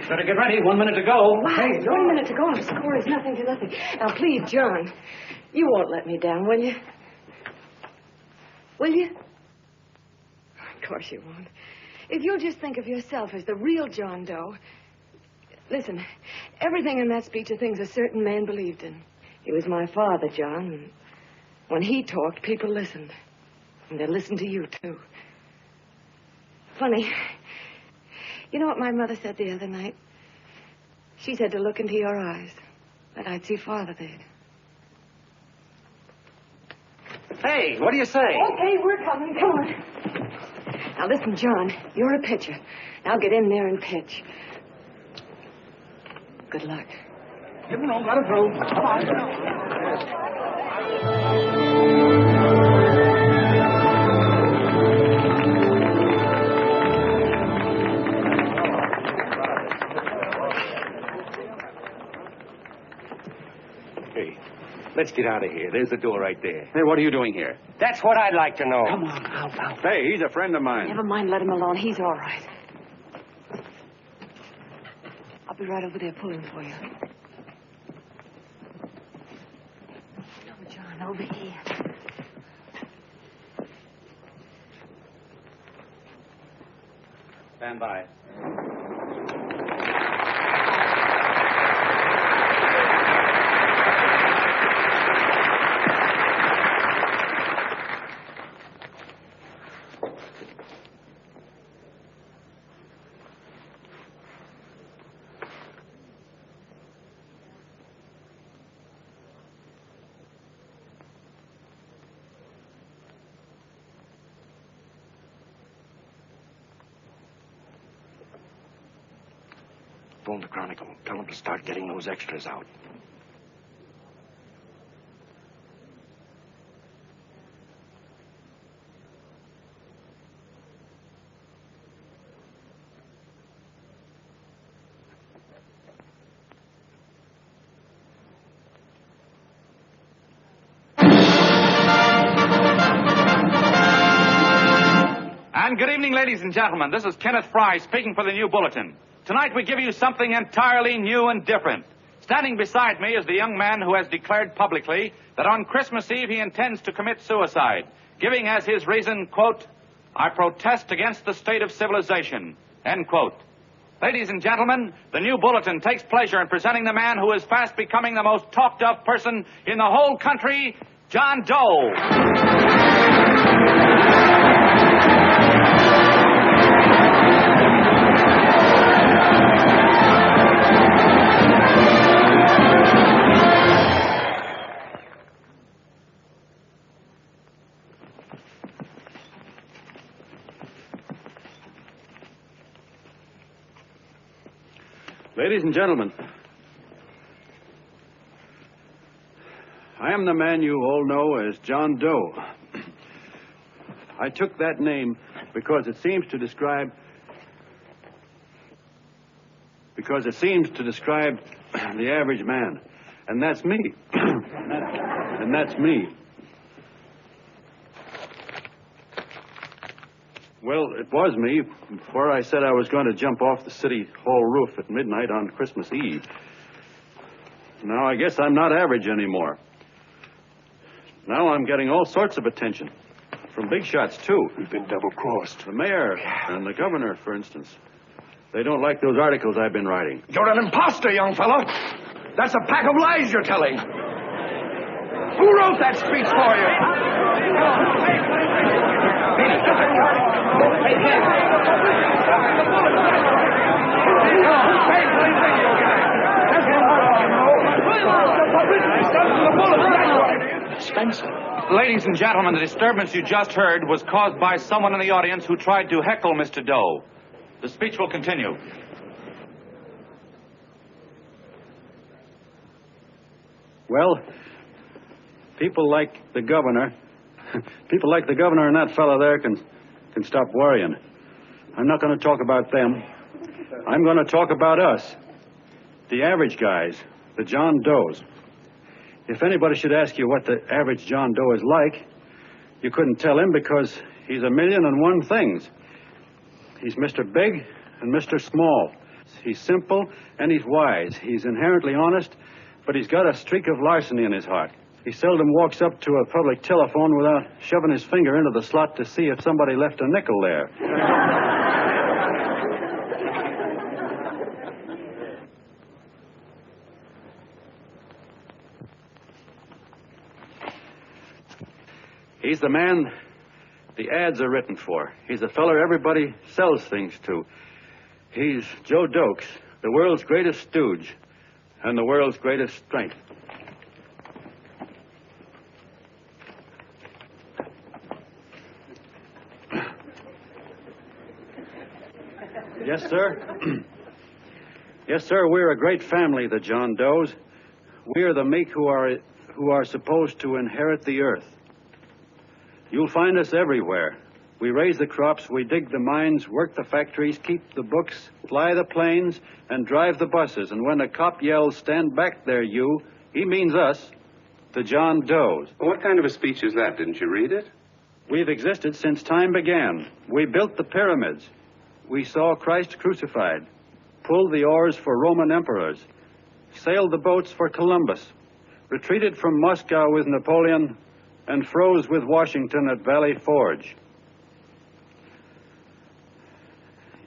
Better get ready. 1 minute to go. Wow, 1 minute to go. Our score is nothing to nothing. Now, please, John, you won't let me down, will you? Will you? Of course you won't. if you'll just think of yourself as the real John Doe. Listen, everything in that speech are things a certain man believed in. He was my father, John, and when he talked, people listened. And they listened to you, too. Funny. You know what my mother said the other night? She said to look into your eyes, that I'd see Father there. Hey, what do you say? Okay, we're coming. Come on. Now, listen, John, you're a pitcher. Now get in there and pitch. Good luck. Give him on, let him through. Come on. Let's get out of here. There's the door right there. Hey, what are you doing here? That's what I'd like to know. Come on, Alf. Hey, he's a friend of mine. Never mind, let him alone. He's all right. I'll be right over there pulling for you. No, John, over here. Stand by. Phone the Chronicle. Tell them to start getting those extras out. And good evening, ladies and gentlemen. This is Kenneth Fry speaking for the New Bulletin. Tonight we give you something entirely new and different. Standing beside me is the young man who has declared publicly that on Christmas Eve he intends to commit suicide, giving as his reason, quote, "I protest against the state of civilization," end quote. Ladies and gentlemen, the New Bulletin takes pleasure in presenting the man who is fast becoming the most talked of person in the whole country, John Doe. Ladies and gentlemen, I am the man you all know as John Doe. I took that name because it seems to describe the average man. And that's me. And that's me. Well, it was me before I said I was going to jump off the city hall roof at midnight on Christmas Eve. Now I guess I'm not average anymore. Now I'm getting all sorts of attention. From big shots, too. We've been double-crossed. The mayor and the governor, for instance. They don't like those articles I've been writing. You're an imposter, young fellow. That's a pack of lies you're telling. Who wrote that speech for you? Spencer. Ladies and gentlemen, the disturbance you just heard was caused by someone in the audience who tried to heckle Mr. Doe. The speech will continue. Well, people like the governor and that fellow there can stop worrying. I'm not going to talk about them. I'm going to talk about us. The average guys, the John Does. If anybody should ask you what the average John Doe is like, you couldn't tell him because he's 1,000,001 things. He's Mr. Big and Mr. Small. He's simple and he's wise. He's inherently honest, but he's got a streak of larceny in his heart. He seldom walks up to a public telephone without shoving his finger into the slot to see if somebody left a nickel there. He's the man the ads are written for. He's the feller everybody sells things to. He's Joe Dokes, the world's greatest stooge and the world's greatest strength. Yes, sir. Yes, sir, we're a great family, the John Does. We are the meek who are supposed to inherit the earth. You'll find us everywhere. We raise the crops, we dig the mines, work the factories, keep the books, fly the planes, and drive the buses. And when a cop yells, "Stand back there, you," he means us, the John Does. Well, what kind of a speech is that? Didn't you read it? We've existed since time began. We built the pyramids. We saw Christ crucified, pulled the oars for Roman emperors, sailed the boats for Columbus, retreated from Moscow with Napoleon, and froze with Washington at Valley Forge.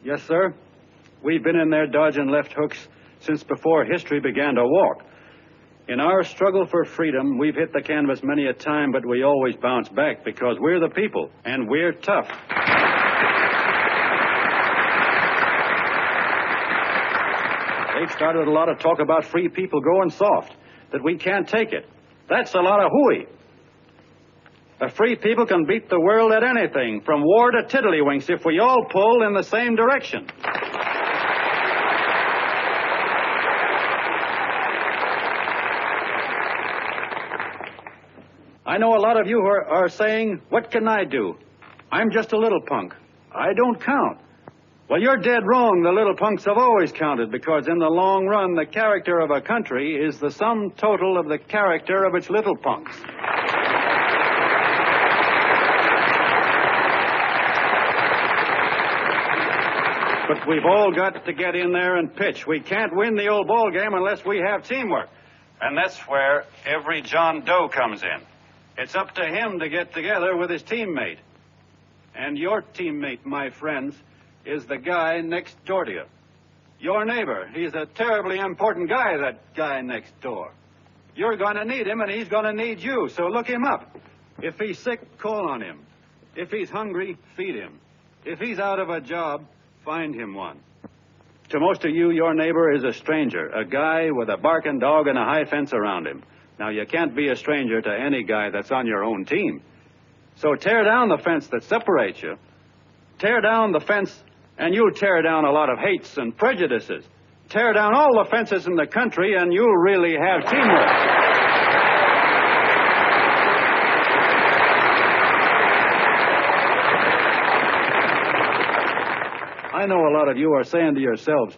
Yes, sir. We've been in there dodging left hooks since before history began to walk. In our struggle for freedom, we've hit the canvas many a time, but we always bounce back because we're the people, and we're tough. They've started a lot of talk about free people going soft, that we can't take it. That's a lot of hooey. A free people can beat the world at anything, from war to tiddlywinks, if we all pull in the same direction. I know a lot of you are saying, "What can I do? I'm just a little punk. I don't count." Well, you're dead wrong. The little punks have always counted, because in the long run, the character of a country is the sum total of the character of its little punks. But we've all got to get in there and pitch. We can't win the old ball game unless we have teamwork. And that's where every John Doe comes in. It's up to him to get together with his teammate. And your teammate, my friends, is the guy next door to you. Your neighbor. He's a terribly important guy, that guy next door. You're going to need him, and he's going to need you, so look him up. If he's sick, call on him. If he's hungry, feed him. If he's out of a job, find him one. To most of you, your neighbor is a stranger, a guy with a barking dog and a high fence around him. Now, you can't be a stranger to any guy that's on your own team. So tear down the fence that separates you. Tear down the fence, and you'll tear down a lot of hates and prejudices. Tear down all the fences in the country, and you'll really have teamwork. I know a lot of you are saying to yourselves,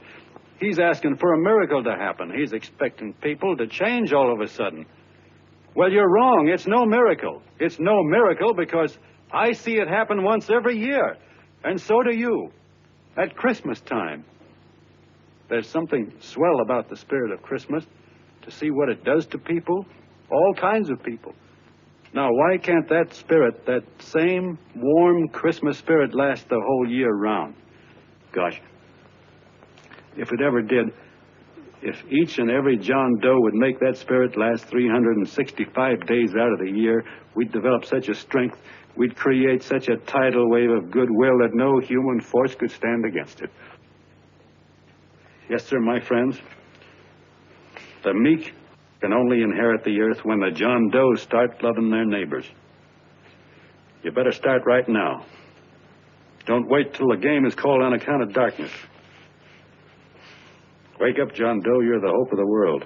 "He's asking for a miracle to happen. He's expecting people to change all of a sudden." Well, you're wrong. It's no miracle. It's no miracle because I see it happen once every year, and so do you, at Christmas time. There's something swell about the spirit of Christmas, to see what it does to people, all kinds of people. Now, why can't that spirit, that same warm Christmas spirit, last the whole year round? Gosh, if it ever did, if each and every John Doe would make that spirit last 365 days out of the year, we'd develop such a strength, we'd create such a tidal wave of goodwill that no human force could stand against it. Yes, sir, my friends, the meek can only inherit the earth when the John Does start loving their neighbors. You better start right now. Don't wait till the game is called on account of darkness. Wake up, John Doe. You're the hope of the world.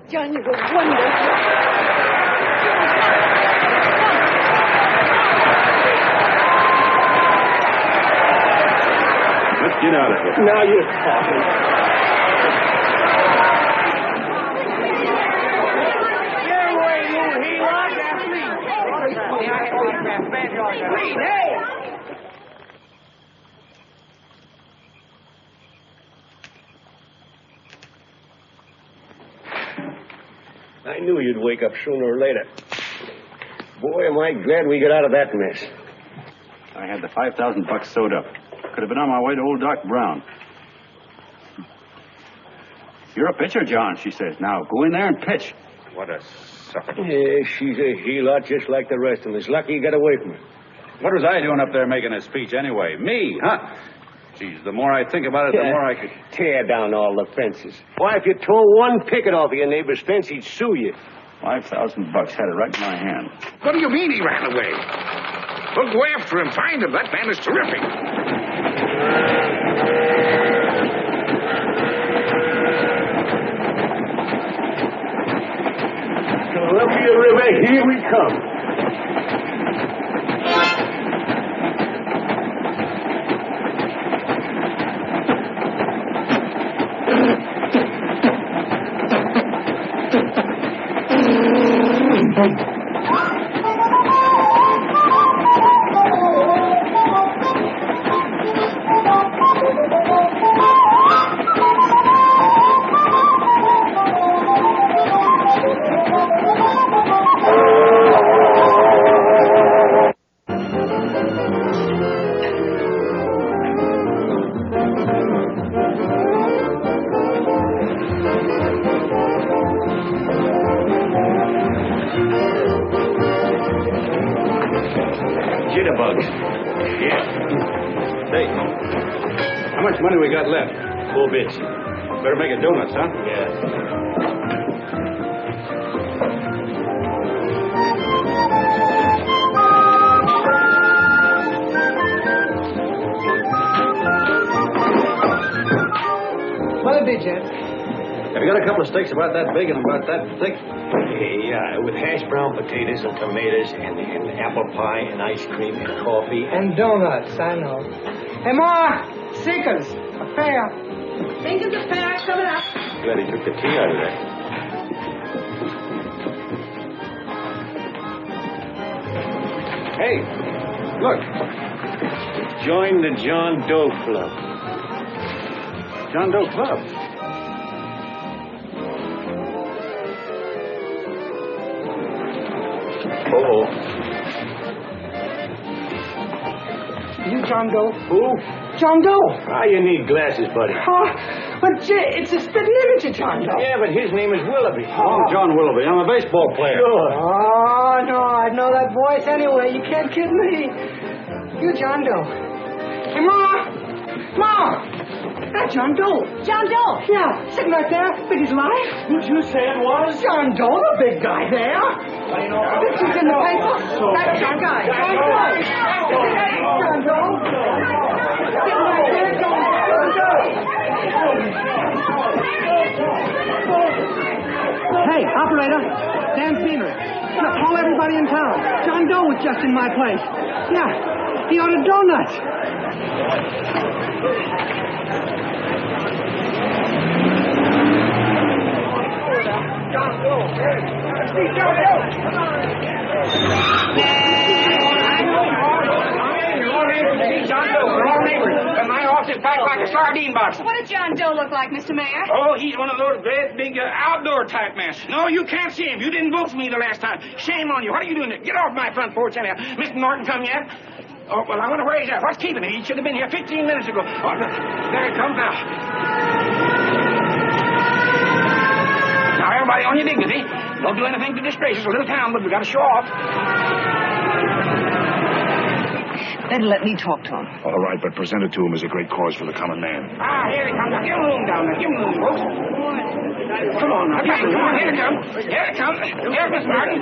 John, you were wonderful. Let's get out of here. Now you're talking. I knew you'd wake up sooner or later. Boy, am I glad we got out of that mess. I had the $5,000 sewed up. Could have been on my way to old Doc Brown. You're a pitcher, John, she says. Now, go in there and pitch. What a sucker. Yeah, she's a he-lot just like the rest of us. Lucky you got away from her. What was I doing up there making a speech anyway? Me, huh? Geez, the more I think about it, the more I could... Tear down all the fences. Why, if you tore one picket off of your neighbor's fence, he'd sue you. $5,000 had it right in my hand. What do you mean he ran away? We'll go after him, find him. That man is terrific. Columbia River, here we come. Jitterbugs. Yeah. Hey, how much money we got left? 4 bits. Better make it donuts, huh? Yeah. What'll it be, Jed? Have you got a couple of steaks about that big and about that thick? Yeah, with hash brown potatoes and tomatoes and apple pie and ice cream and coffee. And donuts, I know. Hey, Ma! Seekers, a fair. Seekers a fair coming up. Glad he took the tea out of that. Hey, look. Join the John Doe Club. John Doe Club? Oh. You John Doe? Who? John Doe. Ah, you need glasses, buddy. Oh, but it's a spitting image of John Doe. Yeah, but his name is Willoughby. I'm John Willoughby. I'm a baseball player. Sure. Oh, no, I know that voice anyway. You can't kid me. You John Doe. Hey, Ma! Ma! That's John Doe. John Doe. Yeah, sitting right there, big as life. Who'd you say it was? John Doe, the big guy there. Pictures in the paper. That's John Guy. John Doe. John Doe. Sitting right there, John Doe. Hey, operator. Dan Feeder. Look, call everybody in town. John Doe was just in my place. Yeah, he ordered donuts. John Doe. See John Doe. John Doe, we're all neighbors. And my office is packed like a sardine box. What does John Doe look like, Mr. Mayor? Oh, he's one of those great big outdoor type men. No, you can't see him. You didn't vote for me the last time. Shame on you. What are you doing there? Get off my front porch anyhow. Mr. Norton come yet? Oh, well, I wonder where he's at. What's keeping him? He should have been here 15 minutes ago. Oh, there he comes now. Now, everybody on your dignity. Don't do anything to disgrace us. A little town, but we got to show off. Better let me talk to him. All right, but present it to him as a great cause for the common man. Ah, here he comes. Now, give him room down there. Give him room, folks. Come on now. Come on. Here it comes. Here it comes. Here's Mr. Norton.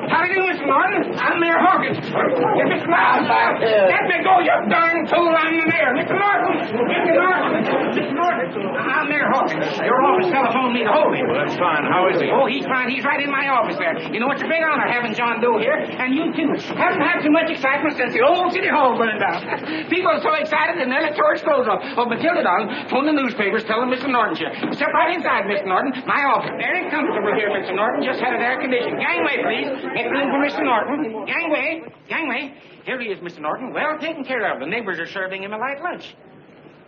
How do you do, Mr. Norton? I'm Mayor Hawkins. Get Mr. Norton. Let me go, you darn fool. I'm the mayor. Mr. Norton. Mr. Norton. Mr. Norton. I'm Mayor Hawkins. Your office telephoned me to hold him. Well, that's fine. How is he? Oh, he's fine. He's right in my office there. You know, it's a big honor having John Doe here, and you too. Haven't had too much excitement since the old city hall burned down. People are so excited and they'll let George clothes off. Oh, Matilda, darling, phone the newspapers, tell them Mr. Norton's here. Step right inside, Mr. Norton. My office. Very comfortable here, Mr. Norton. Just had it air conditioned. Gangway, please. Make room for Mr. Norton. Gangway. Gangway. Here he is, Mr. Norton. Well taken care of. The neighbors are serving him a light lunch.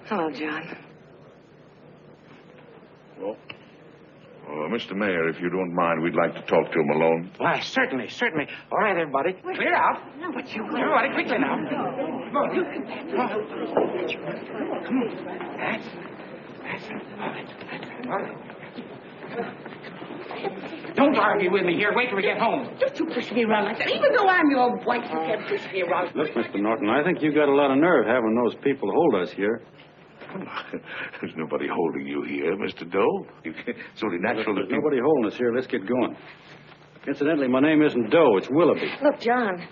Hello, John. Well, Mr. Mayor, if you don't mind, we'd like to talk to him alone. Why, certainly, certainly. All right, everybody. Clear out. No, but you... Everybody, quickly now. Come on. Come on. Come on. That's All right. Don't argue with me here. Wait till we get home. Don't you push me around like that. Even though I'm your wife, you can't push me around. Look, Mr. Norton, I think you got a lot of nerve having those people hold us here. There's nobody holding you here, Mr. Doe. It's only natural that There's nobody holding us here. Let's get going. Incidentally, my name isn't Doe. It's Willoughby. Look, John,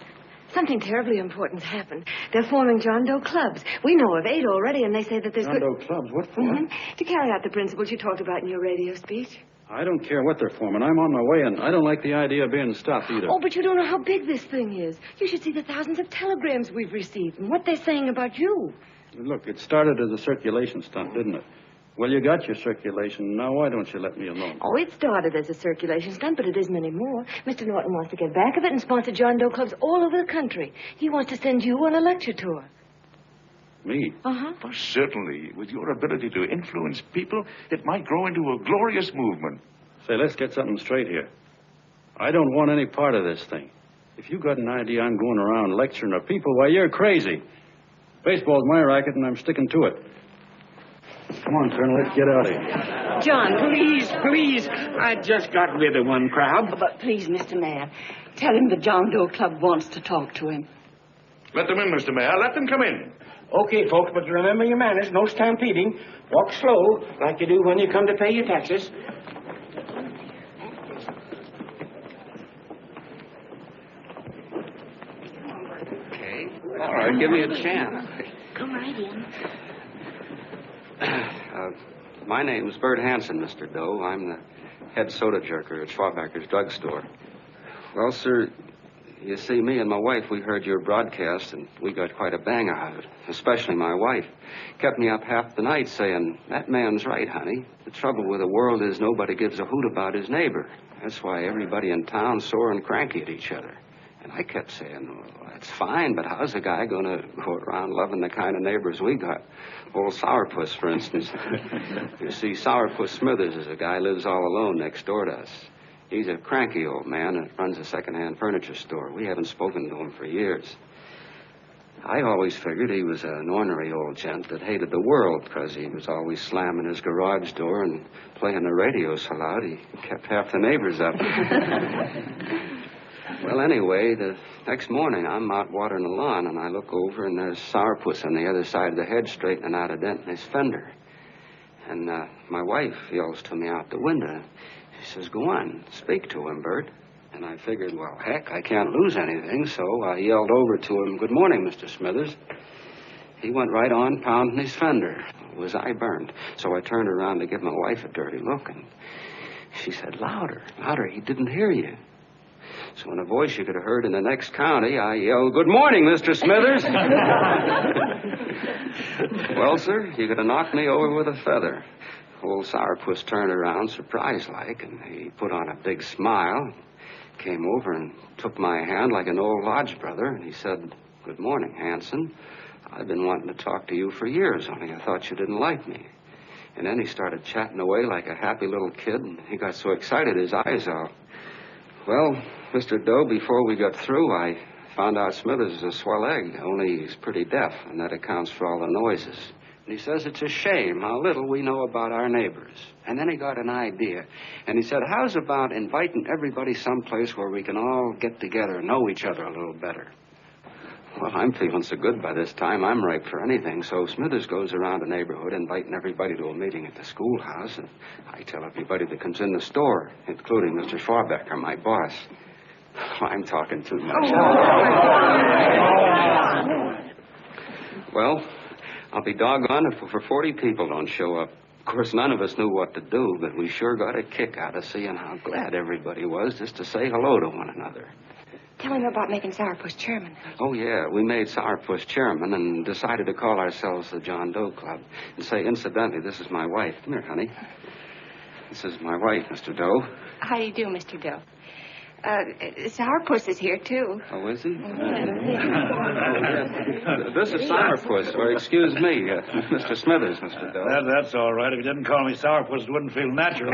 something terribly important's happened. They're forming John Doe clubs. We know of 8 already, and they say that there's... John Doe clubs? What for? To carry out the principles you talked about in your radio speech. I don't care what they're forming. I'm on my way, and I don't like the idea of being stopped either. Oh, but you don't know how big this thing is. You should see the thousands of telegrams we've received and what they're saying about you. Look, it started as a circulation stunt, didn't it? Well, you got your circulation. Now, why don't you let me alone? Oh, it started as a circulation stunt, but it isn't anymore. Mr. Norton wants to get back of it and sponsor John Doe clubs all over the country. He wants to send you on a lecture tour. Me? Uh-huh. Well, certainly, with your ability to influence people, it might grow into a glorious movement. Say, let's get something straight here. I don't want any part of this thing. If you got an idea I'm going around lecturing to people, why, you're crazy. Baseball's my racket, and I'm sticking to it. Come on, Colonel, let's get out of here. John, please. I just got rid of one crowd. But please, Mr. Mayor, tell him the John Doe Club wants to talk to him. Let them in, Mr. Mayor. Let them come in. Okay, folks, but remember your manners. No stampeding. Walk slow, like you do when you come to pay your taxes. Okay. All right, give me a chance. Come right in. My name's Bert Hanson, Mr. Doe. I'm the head soda jerker at Schwabacker's drugstore. Well, sir, you see, me and my wife, we heard your broadcast, and we got quite a bang out of it, especially my wife. Kept me up half the night saying, that man's right, honey. The trouble with the world is nobody gives a hoot about his neighbor. That's why everybody in town's sore and cranky at each other. And I kept saying, well, that's fine, but how's a guy going to go around loving the kind of neighbors we got? Old Sourpuss, for instance. You see, Sourpuss Smithers is a guy lives all alone next door to us. He's a cranky old man that runs a second-hand furniture store. We haven't spoken to him for years. I always figured he was an ornery old gent that hated the world because he was always slamming his garage door and playing the radio so loud he kept half the neighbors up. Well, anyway, the next morning I'm out watering the lawn, and I look over, and there's Sourpuss on the other side of the hedge straightening out a dent in his fender. And my wife yells to me out the window. She says, go on, speak to him, Bert. And I figured, well, heck, I can't lose anything, so I yelled over to him, good morning, Mr. Smithers. He went right on pounding his fender. Was I burned? So I turned around to give my wife a dirty look, and she said, louder, he didn't hear you. So in a voice you could have heard in the next county, I yelled, good morning, Mr. Smithers. Well, sir, you could have knocked me over with a feather. Old Sourpuss turned around, surprised-like, and he put on a big smile, came over and took my hand like an old lodge brother, and he said, good morning, Hanson. I've been wanting to talk to you for years, only I thought you didn't like me. And then he started chatting away like a happy little kid, and he got so excited his eyes out. Well, Mr. Doe, before we got through, I found out Smithers is a swell egg, only he's pretty deaf, and that accounts for all the noises. And he says it's a shame how little we know about our neighbors. And then he got an idea, and he said, how's about inviting everybody someplace where we can all get together and know each other a little better? Well, I'm feeling so good by this time, I'm ripe for anything. So Smithers goes around the neighborhood inviting everybody to a meeting at the schoolhouse, and I tell everybody that comes in the store, including Mr. Schwabacker, my boss. I'm talking too much. Well, I'll be doggone if 40 people don't show up. Of course, none of us knew what to do, but we sure got a kick out of seeing how glad everybody was just to say hello to one another. Tell him about making Sourpuss chairman. Oh, yeah, we made Sourpuss chairman and decided to call ourselves the John Doe Club. And say, incidentally, this is my wife. Come here, honey. This is my wife, Mr. Doe. How do you do, Mr. Doe? Sourpuss is here, too. Oh, is he? This is Sourpuss, or excuse me, Mr. Smithers, Mr. Doe. That's all right. If you didn't call me Sourpuss, it wouldn't feel natural.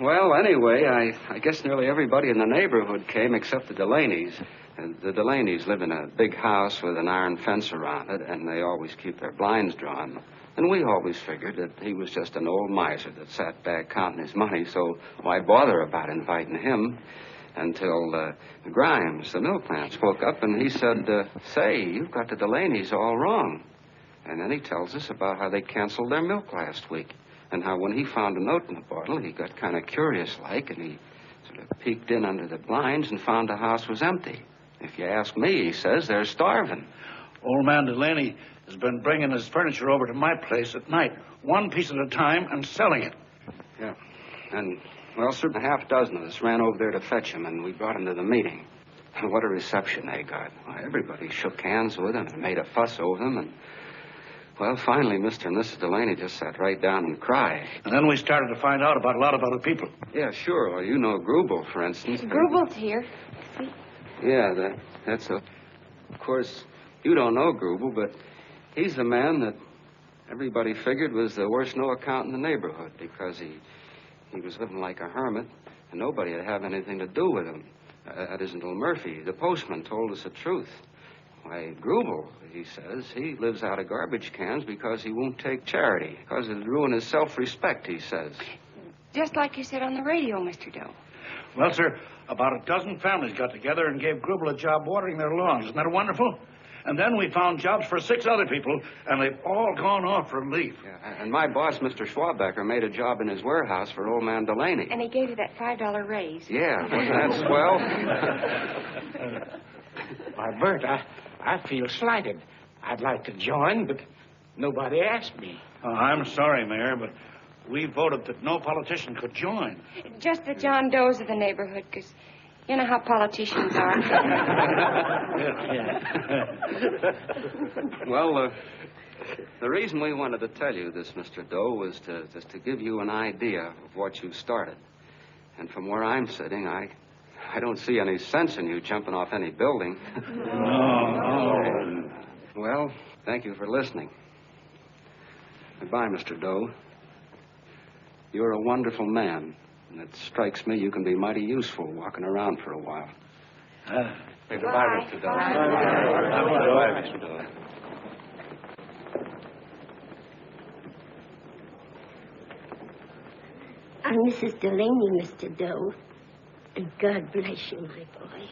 Well, anyway, I guess nearly everybody in the neighborhood came except the Delaney's. The Delaney's live in a big house with an iron fence around it, and they always keep their blinds drawn. And we always figured that he was just an old miser that sat back counting his money, so why bother about inviting him? Until Grimes, the milkman, spoke up, and he said, say, you've got the Delaney's all wrong. And then he tells us about how they canceled their milk last week, and how when he found a note in the bottle, he got kind of curious-like, and he sort of peeked in under the blinds and found the house was empty. If you ask me, he says, they're starving. Old man Delaney has been bringing his furniture over to my place at night, one piece at a time, and selling it. Yeah. And, well, sir, a half dozen of us ran over there to fetch him, and we brought him to the meeting. What a reception they got. Why, everybody shook hands with him and made a fuss over them, and, well, finally, Mr. and Mrs. Delaney just sat right down and cried. And then we started to find out about a lot of other people. Yeah, sure. Well, you know Grubel, for instance. Grubel's here. See? Yeah, that's a... Of course, you don't know Grubel, but he's the man that everybody figured was the worst no-account in the neighborhood because he was living like a hermit, and nobody would have anything to do with him. That isn't until Murphy, the postman, told us the truth. Why, Grubel, he says, he lives out of garbage cans because he won't take charity, because it'd ruin his self-respect, he says. Just like you said on the radio, Mr. Doe. Well, sir, about a dozen families got together and gave Grubel a job watering their lawns. Isn't that wonderful? And then we found jobs for 6 other people, and they've all gone off for relief. Yeah, and my boss, Mr. Schwabecker, made a job in his warehouse for old man Delaney. And he gave you that $5 raise. Yeah, wasn't that swell? Why, Bert, I feel slighted. I'd like to join, but nobody asked me. Oh, I'm sorry, Mayor, but we voted that no politician could join. Just the John Does of the neighborhood, because you know how politicians are. Well, the reason we wanted to tell you this, Mr. Doe, was to give you an idea of what you've started. And from where I'm sitting, I don't see any sense in you jumping off any building. No. Well, thank you for listening. Goodbye, Mr. Doe. You're a wonderful man, and it strikes me you can be mighty useful walking around for a while. Goodbye, Mr. Doe. Goodbye, Mr. Doe. I'm Mrs. Delaney, Mr. Doe. And God bless you, my boy.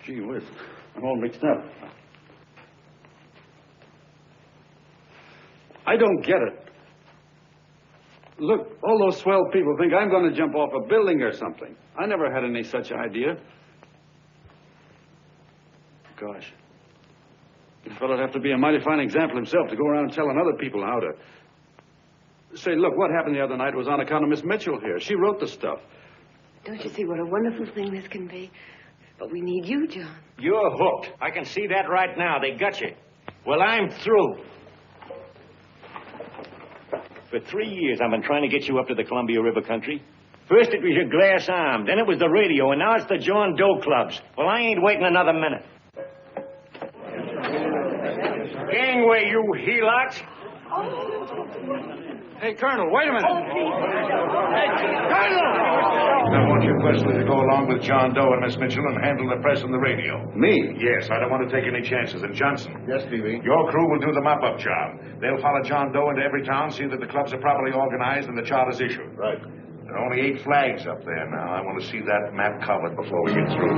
Gee whiz, I'm all mixed up. I don't get it. Look, all those swell people think I'm going to jump off a building or something. I never had any such idea. Gosh. The fellow'd have to be a mighty fine example himself to go around telling other people how to... Say, look, what happened the other night was on account of Miss Mitchell here. She wrote the stuff. Don't you see what a wonderful thing this can be? But we need you, John. You're hooked. I can see that right now. They got you. Well, I'm through. For 3 years, I've been trying to get you up to the Columbia River country. First it was your glass arm, then it was the radio, and now it's the John Doe clubs. Well, I ain't waiting another minute. Gangway, you helots. Hey, Colonel, wait a minute. Colonel! I want you personally to go along with John Doe and Miss Mitchell and handle the press and the radio. Me? Yes, I don't want to take any chances. And Johnson. Yes, Stevie. Your crew will do the mop-up job. They'll follow John Doe into every town, see that the clubs are properly organized and the charters issued. Right. There are only 8 flags up there now. I want to see that map covered before we get through.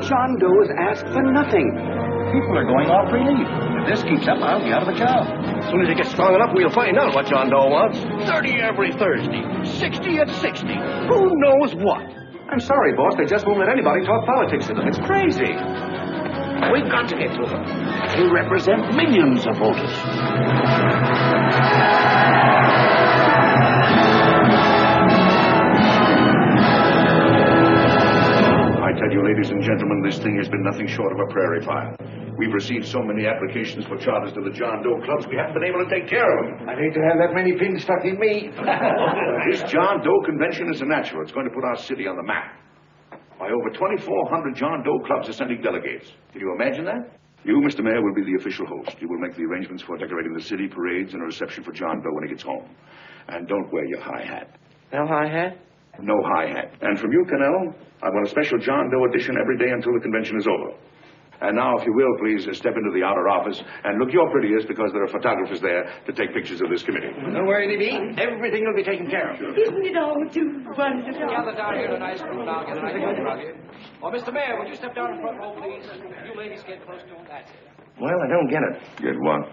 John Doe's asked for nothing. People are going off relief. If this keeps up, I'll be out of a job. As soon as it gets strong enough, we'll find out what John Doe wants. 30 every Thursday. 60 at 60. Who knows what? I'm sorry, boss. They just won't let anybody talk politics to them. It's crazy. We've got to get to them. They represent millions of voters. I tell you, ladies and gentlemen, this thing has been nothing short of a prairie fire. We've received so many applications for charters to the John Doe clubs, we haven't been able to take care of them. I'd hate to have that many pins stuck in me. This John Doe convention is a natural. It's going to put our city on the map. Why, over 2,400 John Doe clubs are sending delegates. Can you imagine that? You, Mr. Mayor, will be the official host. You will make the arrangements for decorating the city, parades, and a reception for John Doe when he gets home. And don't wear your high hat. No high hat? No high hat. And from you, Cannell, I want a special John Doe edition every day until the convention is over. And now, if you will, please step into the outer office and look your prettiest because there are photographers there to take pictures of this committee. Don't worry, Libby. Everything will be taken care of. Isn't it all too wonderful? Gather down here to an ice cream. I'll get an ice cream from you. Oh, Mr. Mayor, would you step down in front row, please? You ladies get close to him. That's it. Well, I don't get it. Get what?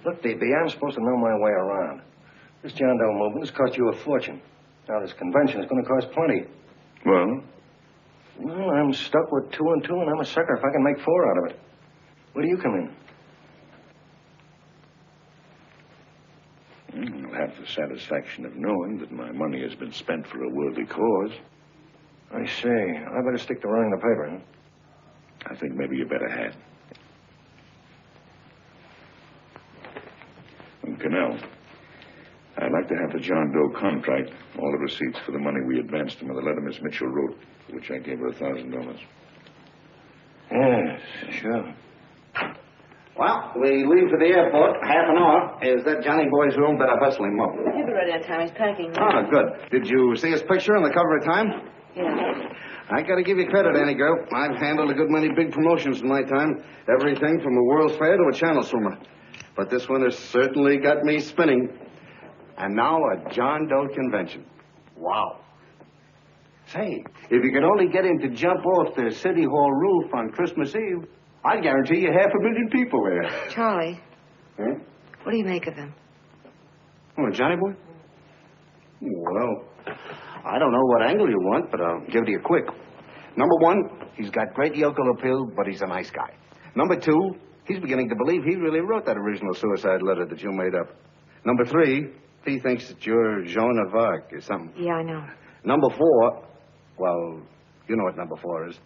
Look, DB, I'm supposed to know my way around. This John Doe movement has cost you a fortune. Now, this convention is going to cost plenty. Well? Well, I'm stuck with 2 and 2, and I'm a sucker if I can make 4 out of it. Where do you come in? I'll have the satisfaction of knowing that my money has been spent for a worthy cause. I see. I better stick to running the paper, huh? I think maybe you better have. And Cannell, I'd like to have the John Doe contract, all the receipts for the money we advanced him, and the letter Miss Mitchell wrote, for which I gave her $1,000. Yes, sure. Well, we leave for the airport. Half an hour. Is that Johnny boy's room? Better hustle him up. He'll be ready on time. He's packing. Oh, good. Did you see his picture on the cover of Time? Yeah. I gotta give you credit, Annie girl. I've handled a good many big promotions in my time. Everything from a World's Fair to a channel swimmer. But this one has certainly got me spinning. And now a John Doe convention. Wow. Say, if you could only get him to jump off the City Hall roof on Christmas Eve, I guarantee you 500,000 people there. Charlie. Huh? What do you make of him? Oh, Johnny boy? Well, I don't know what angle you want, but I'll give it to you quick. Number 1, he's got great yokel appeal, but he's a nice guy. Number 2, he's beginning to believe he really wrote that original suicide letter that you made up. Number 3, he thinks that you're Joan of Arc or something. Yeah, I know. Number 4, well, you know what number 4 is.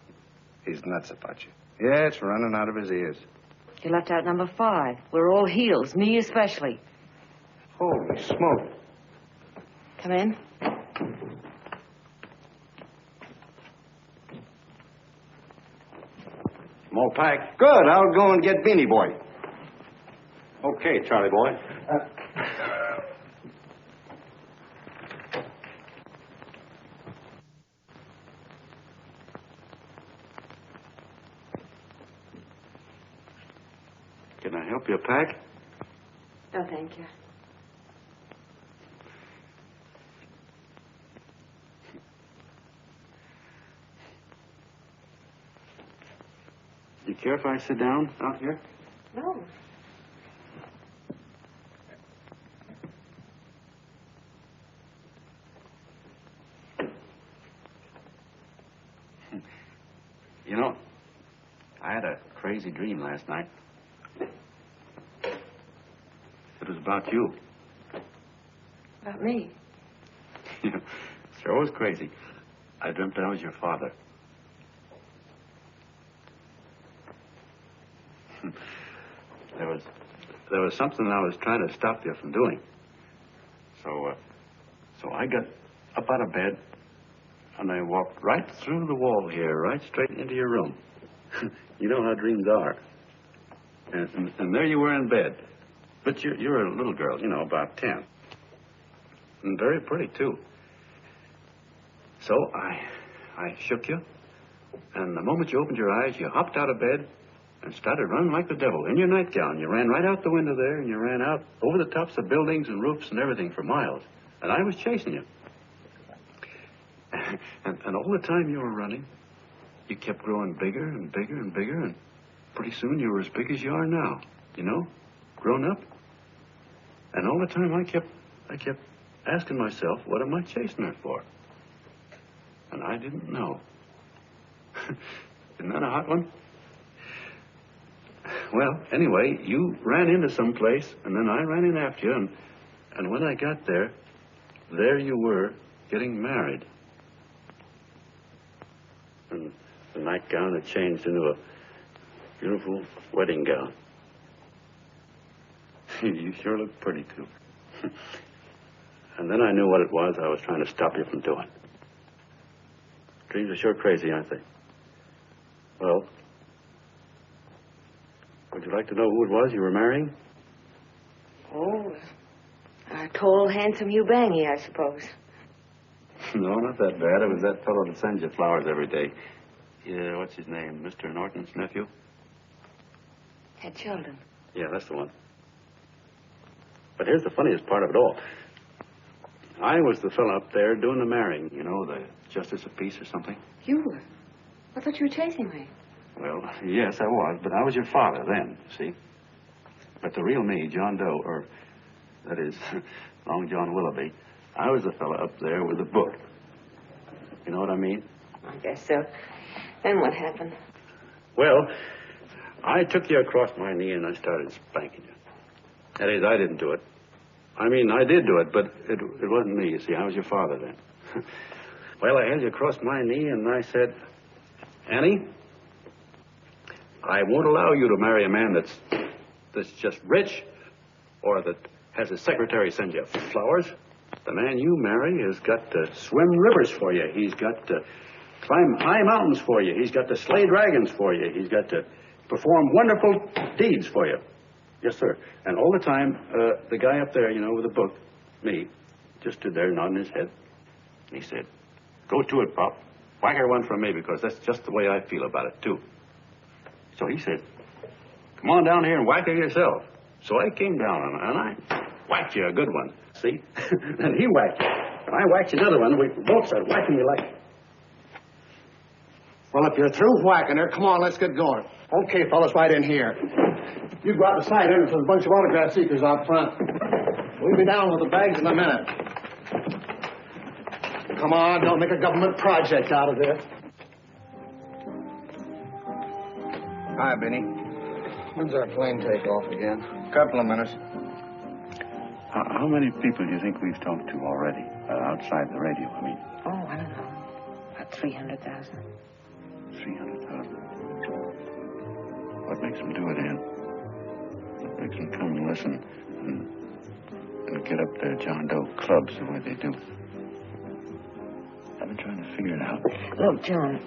He's nuts about you. Yeah, it's running out of his ears. You left out number 5. We're all heels, me especially. Holy smoke. Come in. More pack. Good. I'll go and get Beanie Boy. Okay, Charlie boy. Can I help you pack? No, thank you. You care if I sit down out here? No. You know, I had a crazy dream last night. It was about you. About me? Sure was crazy. I dreamt I was your father. There was something I was trying to stop you from doing. So I got up out of bed, and I walked right through the wall here, right straight into your room. You know how dreams are. And there you were in bed. But you're a little girl, you know, about 10. And very pretty, too. So I shook you, and the moment you opened your eyes, you hopped out of bed and started running like the devil in your nightgown. You ran right out the window there, and you ran out over the tops of buildings and roofs and everything for miles. And I was chasing you. And all the time you were running, you kept growing bigger and bigger and bigger, and pretty soon you were as big as you are now, you know, grown up. And all the time I kept asking myself, what am I chasing her for? And I didn't know. Isn't that a hot one? Well, anyway, you ran into some place, and then I ran in after you, and when I got there, there you were, getting married. And the nightgown had changed into a beautiful wedding gown. You sure look pretty, too. And then I knew what it was I was trying to stop you from doing. Dreams are sure crazy, aren't they? Well, would you like to know who it was you were marrying? Oh, a tall, handsome Ubangi, I suppose. No, not that bad. It was that fellow that sends you flowers every day. Yeah, what's his name? Mr. Norton's nephew? Ted Sheldon. Yeah, that's the one. But here's the funniest part of it all. I was the fellow up there doing the marrying, you know, the justice of peace or something. You were? I thought you were chasing me. Well, yes, I was, but I was your father then, see? But the real me, John Doe, or that is, Long John Willoughby, I was the fellow up there with the book. You know what I mean? I guess so. Then what happened? Well, I took you across my knee and I started spanking you. That is, I didn't do it. I mean, I did do it, but it wasn't me, you see. I was your father then. Well, I held you across my knee and I said, Annie, I won't allow you to marry a man that's just rich or that has his secretary send you flowers. The man you marry has got to swim rivers for you. He's got to climb high mountains for you. He's got to slay dragons for you. He's got to perform wonderful deeds for you. Yes, sir. And all the time, the guy up there, you know, with the book, me, just stood there nodding his head. And he said, go to it, Pop. Whack her one from me, because that's just the way I feel about it, too. So he said, come on down here and whack her yourself. So I came down and I whacked you a good one, see? And he whacked you. And I whacked you another one. We both started whacking you like... Well, if you're through whacking her, come on, let's get going. Okay, fellas, right in here. You go out the side entrance with a bunch of autograph seekers out front. We'll be down with the bags in a minute. Come on, don't make a government project out of this. Hi, Benny. When's our plane take off again? Couple of minutes. How many people do you think we've talked to already outside the radio? I mean... Oh, I don't know. About 300,000. 300,000. What makes them do it, Ann? What makes them come and listen and get up their John Doe clubs the way they do? I've been trying to figure it out. Look, John,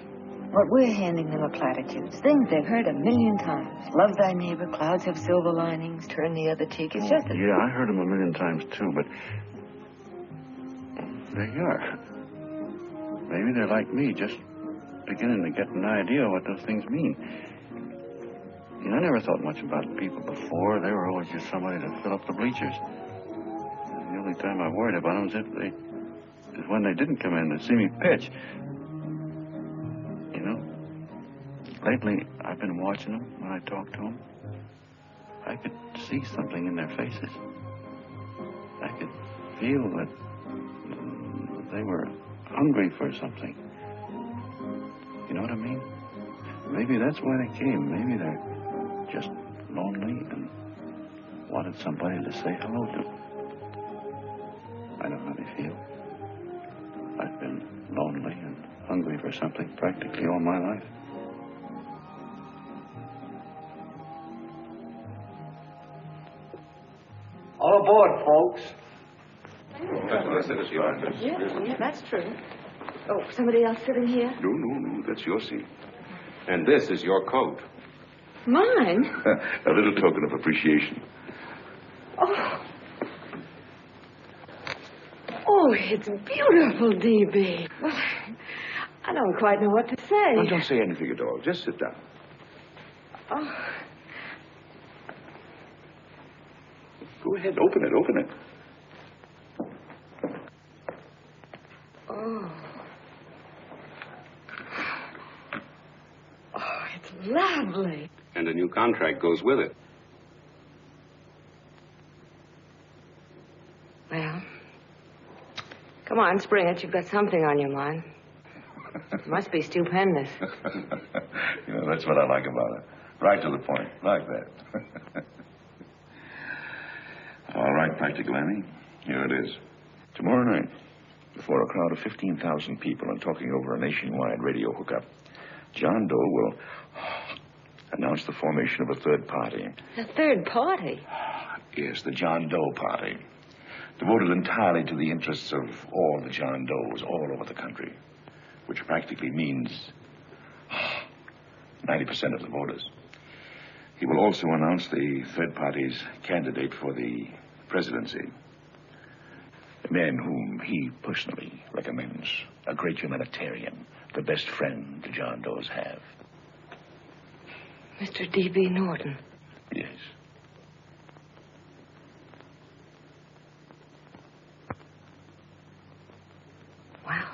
what we're handing them are platitudes. Things they've heard 1,000,000 times. Love thy neighbor, clouds have silver linings, turn the other cheek. It's just a... Yeah, I heard them 1,000,000 times, too, but... there you are. Maybe they're like me, just beginning to get an idea of what those things mean. You know, I never thought much about people before. They were always just somebody to fill up the bleachers. The only time I worried about them is when they didn't come in to see me pitch. You know, lately I've been watching them when I talk to them. I could see something in their faces. I could feel that they were hungry for something. You know what I mean? Maybe that's why they came. Maybe they're just lonely and wanted somebody to say hello to. I know how they feel. I've been lonely and hungry for something practically all my life. All aboard, folks. That's what I said is your office. Yeah, that's true. Oh, somebody else sitting here? No, that's your seat. And this is your coat. Mine? A little token of appreciation. Oh. Oh, it's beautiful, D.B. Well, I don't quite know what to say. Well, don't say anything at all. Just sit down. Oh. Go ahead, open it. Oh. lovely. And a new contract goes with it. Well, come on, spring it. You've got something on your mind. It must be stupendous. You know, that's what I like about it. Right to the point. Like that. All right, Practical Annie. Here it is. Tomorrow night, before a crowd of 15,000 people and talking over a nationwide radio hookup, John Doe will announce the formation of a third party. A third party? Yes, the John Doe Party. Devoted entirely to the interests of all the John Does all over the country. Which practically means 90% of the voters. He will also announce the third party's candidate for the presidency. A man whom he personally recommends. A great humanitarian. The best friend the John Does have. Mr. D.B. Norton. Yes. Wow.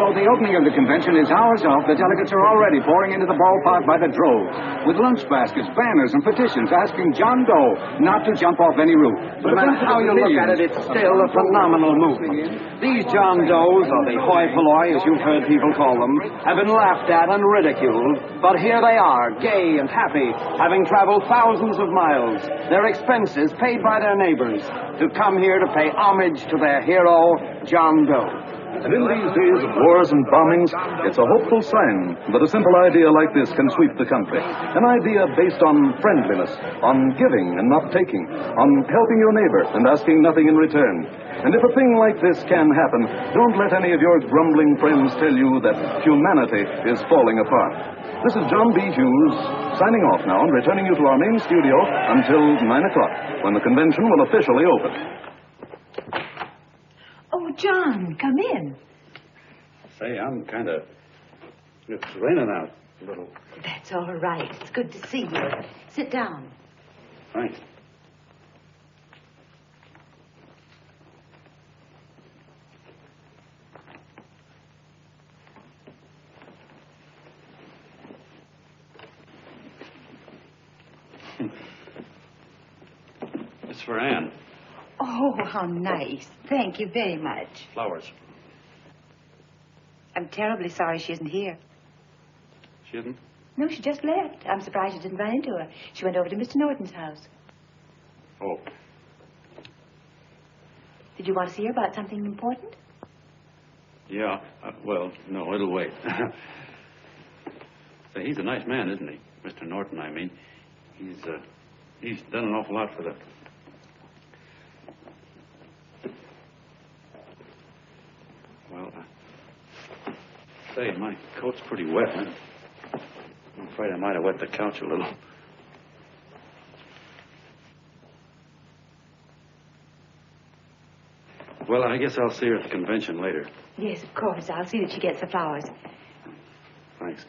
The opening of the convention is hours off. The delegates are already pouring into the ballpark by the droves, with lunch baskets, banners, and petitions asking John Doe not to jump off any roof. No matter how you look at it, it's still a phenomenal movement. These John Does, or the hoi polloi, as you've heard people call them, have been laughed at and ridiculed. But here they are, gay and happy, having traveled thousands of miles, their expenses paid by their neighbors, to come here to pay homage to their hero, John Doe. And in these days of wars and bombings, it's a hopeful sign that a simple idea like this can sweep the country. An idea based on friendliness, on giving and not taking, on helping your neighbor and asking nothing in return. And if a thing like this can happen, don't let any of your grumbling friends tell you that humanity is falling apart. This is John B. Hughes, signing off now and returning you to our main studio until 9 o'clock, when the convention will officially open. Oh, John, come in. Say, I'm it's raining out a little. That's all right. It's good to see you. Sit down. Thanks. It's for Anne. Oh, how nice. Thank you very much. Flowers. I'm terribly sorry she isn't here. She isn't? No, she just left. I'm surprised you didn't run into her. She went over to Mr. Norton's house. Oh. Did you want to see her about something important? Yeah. Well, no, it'll wait. Say, he's a nice man, isn't he? Mr. Norton, I mean. He's done an awful lot for the... Well, say, my coat's pretty wet. I'm afraid I might have wet the couch a little. Well, I guess I'll see her at the convention later. Yes, of course. I'll see that she gets the flowers. Thanks.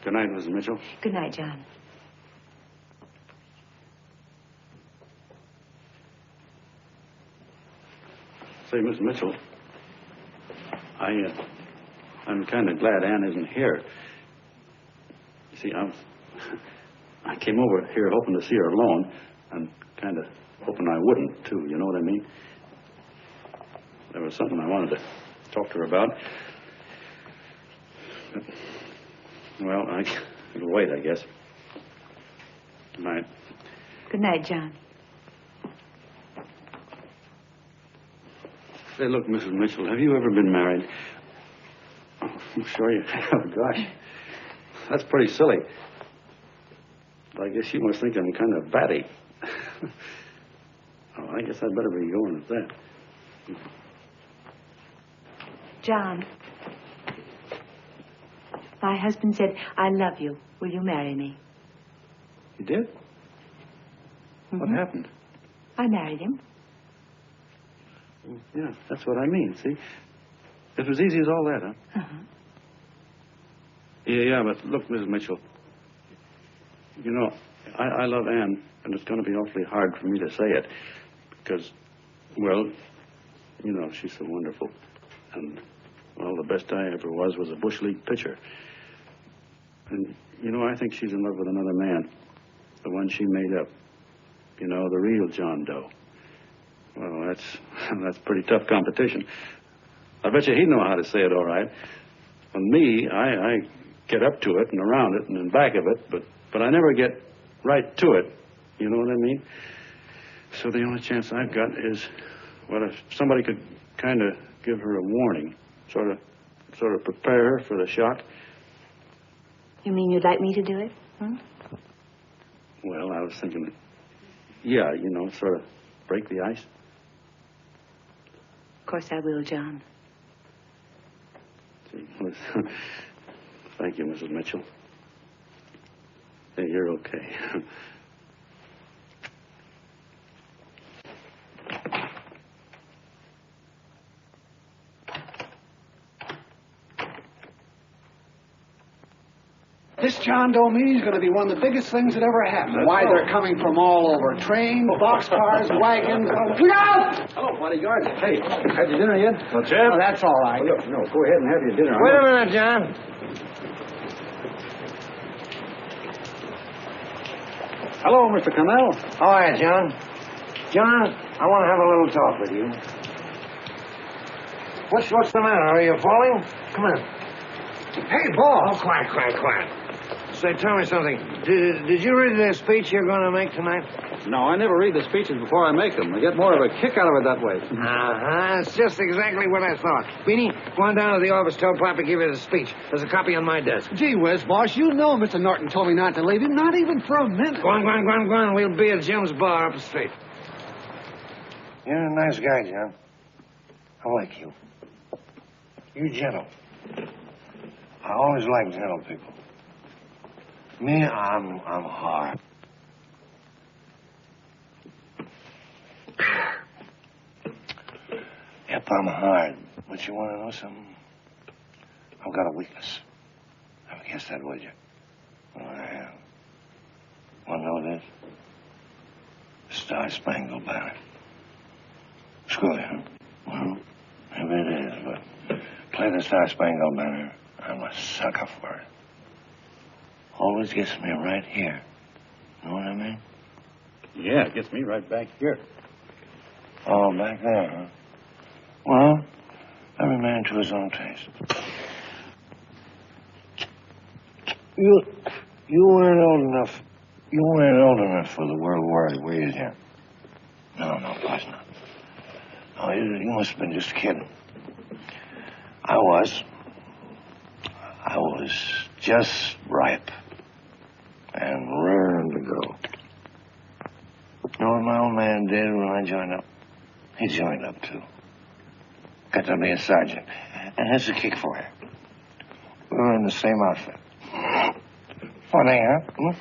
Good night, Mrs. Mitchell. Good night, John. Say, Miss Mitchell, I'm kind of glad Anne isn't here. You see, I came over here hoping to see her alone, and kind of hoping I wouldn't, too, you know what I mean? There was something I wanted to talk to her about. But, well, it'll wait, I guess. Good night. Good night, John. Say, look, Mrs. Mitchell, have you ever been married? Oh, I'm sure you have. Gosh, that's pretty silly. But I guess you must think I'm kind of batty. Oh, I guess I'd better be going at that. John, my husband said, I love you. Will you marry me? You did? What happened? I married him. Yeah, that's what I mean, see? It was easy as all that, huh? Uh-huh. Yeah, but look, Mrs. Mitchell. You know, I love Anne, and it's going to be awfully hard for me to say it. Because, well, you know, she's so wonderful. And, well, the best I ever was a Bush League pitcher. And, you know, I think she's in love with another man. The one she made up. You know, the real John Doe. Well, that's pretty tough competition. I bet you he'd know how to say it all right. On me, I get up to it and around it and in back of it, but I never get right to it. You know what I mean? So the only chance I've got is, well, if somebody could kind of give her a warning, sort of prepare her for the shock. You mean you'd like me to do it? Hmm? Well, I was thinking, yeah, you know, sort of break the ice. Of course I will, John. See, thank you, Mrs. Mitchell. Hey, you're okay. This John Doe meeting is going to be one of the biggest things that ever happened. Why, they're coming from all over. Trains, boxcars, wagons. Look out! Hello, bodyguard. Hey, had your dinner yet? What's that? Oh, that's all right. Look, no, go ahead and have your dinner. Wait a minute, John. Hello, Mr. Connell. How are you, John? John, I want to have a little talk with you. What's the matter? Are you falling? Come on. Hey, Paul. Oh, quiet. Say, tell me something. Did you read the speech you're going to make tonight? No, I never read the speeches before I make them. I get more of a kick out of it that way. Uh-huh. It's just exactly what I thought. Beanie, go on down to the office, tell Pop to give you the speech. There's a copy on my desk. Gee whiz, boss, you know Mr. Norton told me not to leave him, not even for a minute. Go on. We'll be at Jim's bar up the street. You're a nice guy, John. I like you. You're gentle. I always like gentle people. Me, I'm hard. Yep, I'm hard. But you want to know something? I've got a weakness. Never guessed that, would you? Well, I have. Want to know what it is? Star-Spangled Banner. Screw you, huh? Well, maybe it is, but play the Star-Spangled Banner. I'm a sucker for it. Always gets me right here. Know what I mean? Yeah, it gets me right back here. Oh, back there, huh? Well, every man to his own taste. You weren't old enough. You weren't old enough for the World War, were you, Jim? No, of course not. No, you must have been just kidding. I was just ripe and raring to go. You know what my old man did when I joined up? He joined up, too. Got to be a sergeant. And here's a kick for you. We were in the same outfit. Funny, huh? Hmm?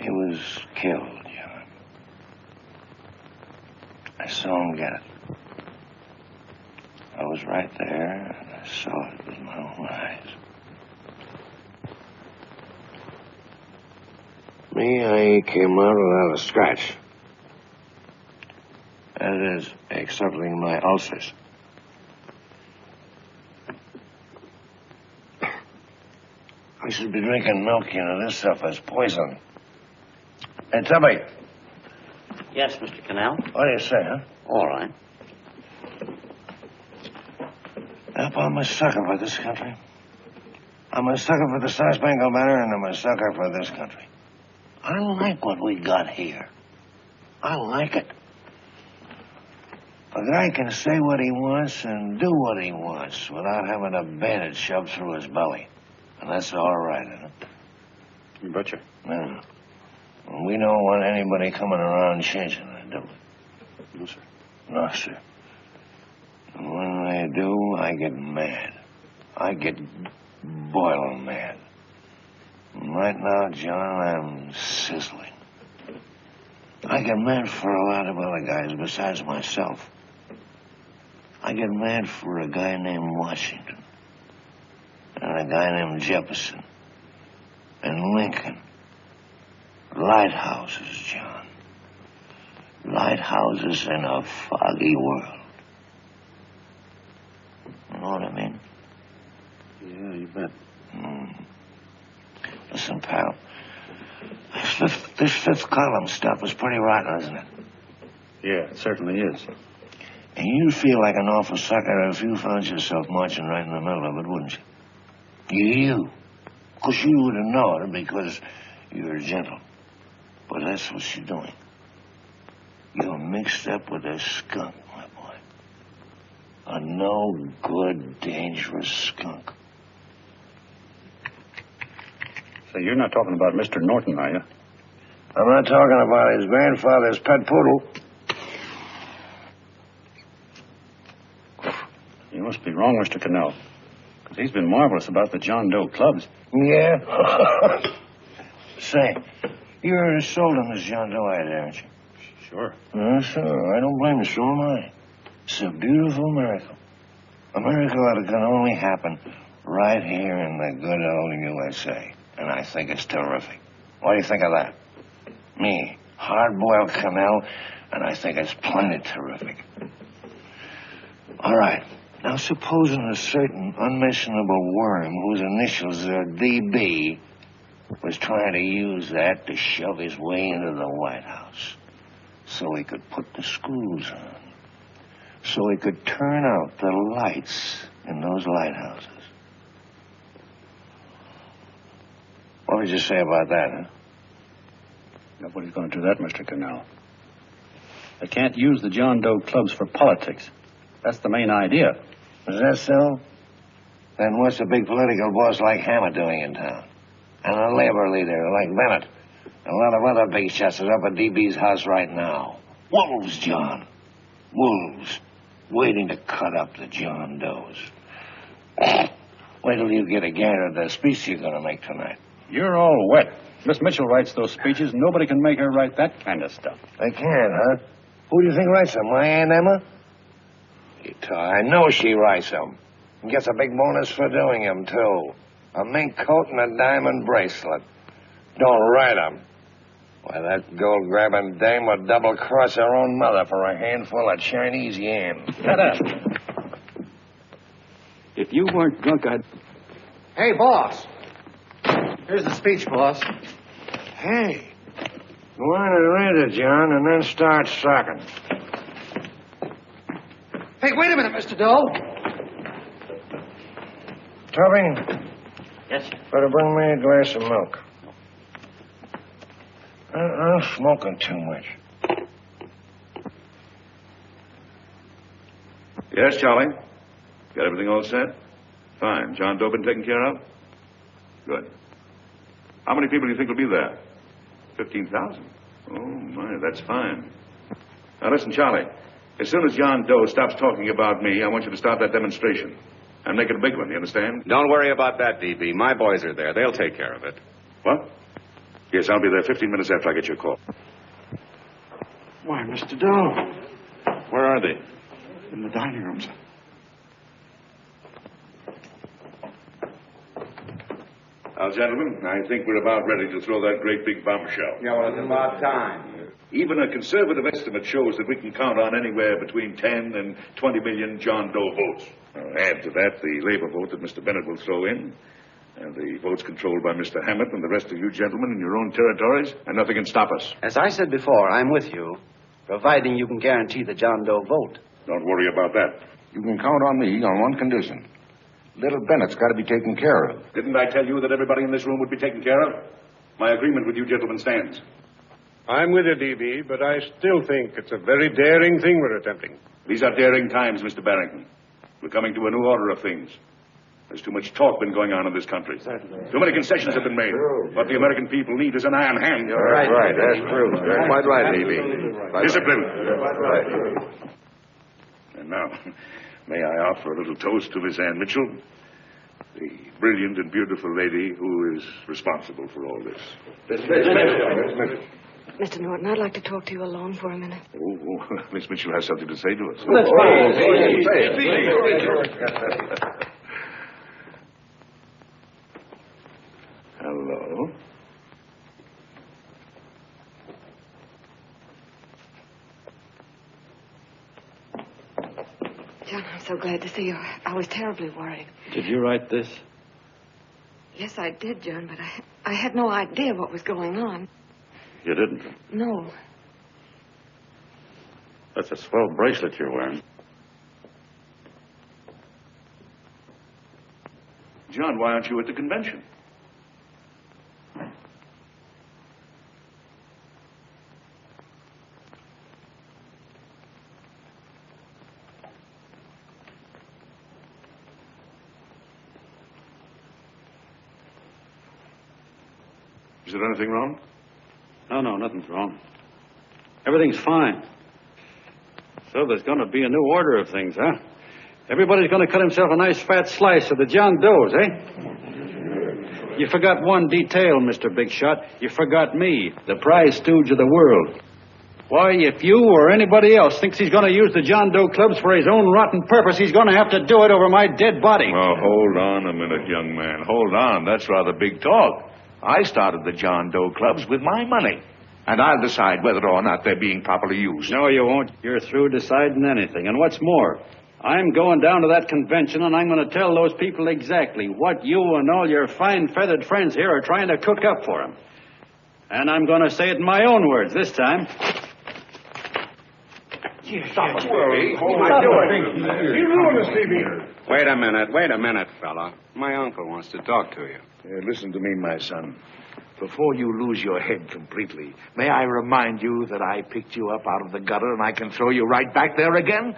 He was killed, John. I saw him get it. I was right there, and I saw it with my own eyes. Me, I came out without a scratch. That is, excepting my ulcers. I should be drinking milk, you know. This stuff is poison. Hey, Tubby. Yes, Mr. Cannell? What do you say, huh? All right. Yep, I'm a sucker for this country. I'm a sucker for the Star-Spangled Banner, and I'm a sucker for this country. I like what we got here. I like it. A guy can say what he wants and do what he wants without having a bandage shoved through his belly. And that's all right, isn't it? You betcha. Yeah. And we don't want anybody coming around changing it, do we? No, sir. No, sir. And when they do, I get mad. I get boiling mad. right now, John, I'm sizzling. I get mad for a lot of other guys besides myself. I get mad for a guy named Washington, and a guy named Jefferson, and Lincoln. Lighthouses, John. Lighthouses in a foggy world. You know what I mean? Yeah, you bet. Listen, pal. This fifth column stuff is pretty rotten, isn't it? Yeah, it certainly is. And you'd feel like an awful sucker if you found yourself marching right in the middle of it, wouldn't you? You. Because you would have known because you're gentle. But that's what you're doing. You're mixed up with a skunk, my boy. A no-good, dangerous skunk. So you're not talking about Mr. Norton, are you? I'm not talking about his grandfather's pet poodle. You must be wrong, Mr. Cannell. Because he's been marvelous about the John Doe clubs. Yeah? Say, you're sold on this John Doe idea, aren't you? Sure. Sure. I don't blame you. So am I. It's a beautiful miracle. A miracle that can only happen right here in the good old USA. And I think it's terrific. What do you think of that? Me, hard-boiled Cannell, and I think it's plenty terrific. All right. Now, supposing a certain unmentionable worm whose initials are DB was trying to use that to shove his way into the White House so he could put the screws on, so he could turn out the lights in those lighthouses. What would you say about that, huh? Nobody's going to do that, Mr. Cannell. They can't use the John Doe clubs for politics. That's the main idea. Is that so? Then what's a big political boss like Hammer doing in town? And a labor leader like Bennett? A lot of other big shots are up at DB's house right now. Wolves, John. Wolves. Waiting to cut up the John Does. Wait till you get a gander at the speech you're going to make tonight. You're all wet. Miss Mitchell writes those speeches. Nobody can make her write that kind of stuff. They can, huh? Who do you think writes them? My Aunt Emma? I know she writes them. And gets a big bonus for doing them, too. A mink coat and a diamond bracelet. Don't write them. Why, that gold-grabbing dame would double-cross her own mother for a handful of Chinese yams. Shut up. If you weren't drunk, I'd... Hey, boss. Here's the speech, boss. Hey. Go on and read it, John, and then start sucking. Hey, wait a minute, Mr. Doe. Tubby? Yes, sir. Better bring me a glass of milk. I'm smoking too much. Yes, Charlie? Got everything all set? Fine. John Doe been taken care of? Good. How many people do you think will be there? 15,000. Oh, my, that's fine. Now, listen, Charlie. As soon as John Doe stops talking about me, I want you to start that demonstration. And make it a big one, you understand? Don't worry about that, DB. My boys are there. They'll take care of it. What? Yes, I'll be there 15 minutes after I get your call. Why, Mr. Doe. Where are they? In the dining room, sir. Now, gentlemen, I think we're about ready to throw that great big bombshell. Yeah, well, it's about time. Even a conservative estimate shows that we can count on anywhere between 10 and 20 million John Doe votes. Add to that the labor vote that Mr. Bennett will throw in, and the votes controlled by Mr. Hammett and the rest of you gentlemen in your own territories, and nothing can stop us. As I said before, I'm with you, providing you can guarantee the John Doe vote. Don't worry about that. You can count on me on one condition. Little Bennett's got to be taken care of. Didn't I tell you that everybody in this room would be taken care of? My agreement with you gentlemen stands. I'm with you, DB, but I still think it's a very daring thing we're attempting. These are daring times, Mr. Barrington. We're coming to a new order of things. There's too much talk been going on in this country. Too many concessions have been made. What the American people need is an iron hand. You're right. That's true. You're quite right, DB. Discipline. Right. And now, may I offer a little toast to Miss Ann Mitchell? The brilliant and beautiful lady who is responsible for all this. Mr. Norton, I'd like to talk to you alone for a minute. Oh, Miss Mitchell has something to say to us. That's Hello. John, I'm so glad to see you. I was terribly worried. Did you write this? Yes, I did, John, but I had no idea what was going on. You didn't. No. That's a swell bracelet you're wearing. John, why aren't you at the convention? Is there anything wrong? No, nothing's wrong. Everything's fine. So there's going to be a new order of things, huh? Everybody's going to cut himself a nice fat slice of the John Does, eh? You forgot one detail, Mr. Big Shot. You forgot me, the prize stooge of the world. Why, if you or anybody else thinks he's going to use the John Doe clubs for his own rotten purpose, he's going to have to do it over my dead body. Oh, hold on a minute, young man. Hold on. That's rather big talk. I started the John Doe clubs with my money. And I'll decide whether or not they're being properly used. No, you won't. You're through deciding anything. And what's more, I'm going down to that convention, and I'm going to tell those people exactly what you and all your fine feathered friends here are trying to cook up for them. And I'm going to say it in my own words this time. Stop it, What are you doing? You ruined us, TV. Wait a minute, fella. My uncle wants to talk to you. Listen to me, my son. Before you lose your head completely, may I remind you that I picked you up out of the gutter and I can throw you right back there again?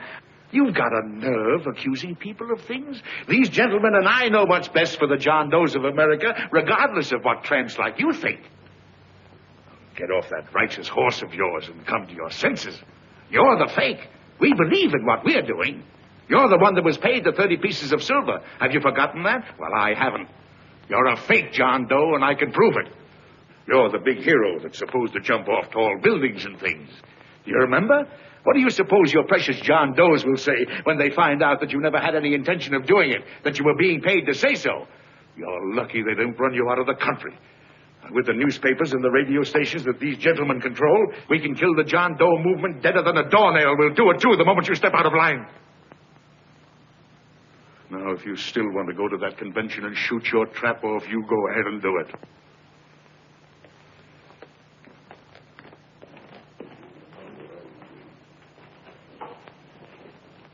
You've got a nerve accusing people of things. These gentlemen and I know what's best for the John Does of America, regardless of what tramps like you think. Get off that righteous horse of yours and come to your senses. You're the fake. We believe in what we're doing. You're the one that was paid the 30 pieces of silver. Have you forgotten that? Well, I haven't. You're a fake John Doe, and I can prove it. You're the big hero that's supposed to jump off tall buildings and things. Do you remember? What do you suppose your precious John Does will say when they find out that you never had any intention of doing it, that you were being paid to say so? You're lucky they didn't run you out of the country. With the newspapers and the radio stations that these gentlemen control, we can kill the John Doe movement deader than a doornail. We'll do it, too, the moment you step out of line. Now, if you still want to go to that convention and shoot your trap off, you go ahead and do it.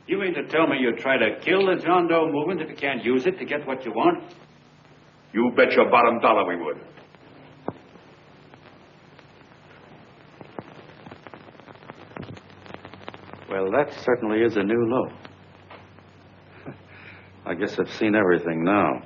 You mean to tell me you'd try to kill the John Doe movement if you can't use it to get what you want? You bet your bottom dollar we would. Well, that certainly is a new low. I guess I've seen everything now.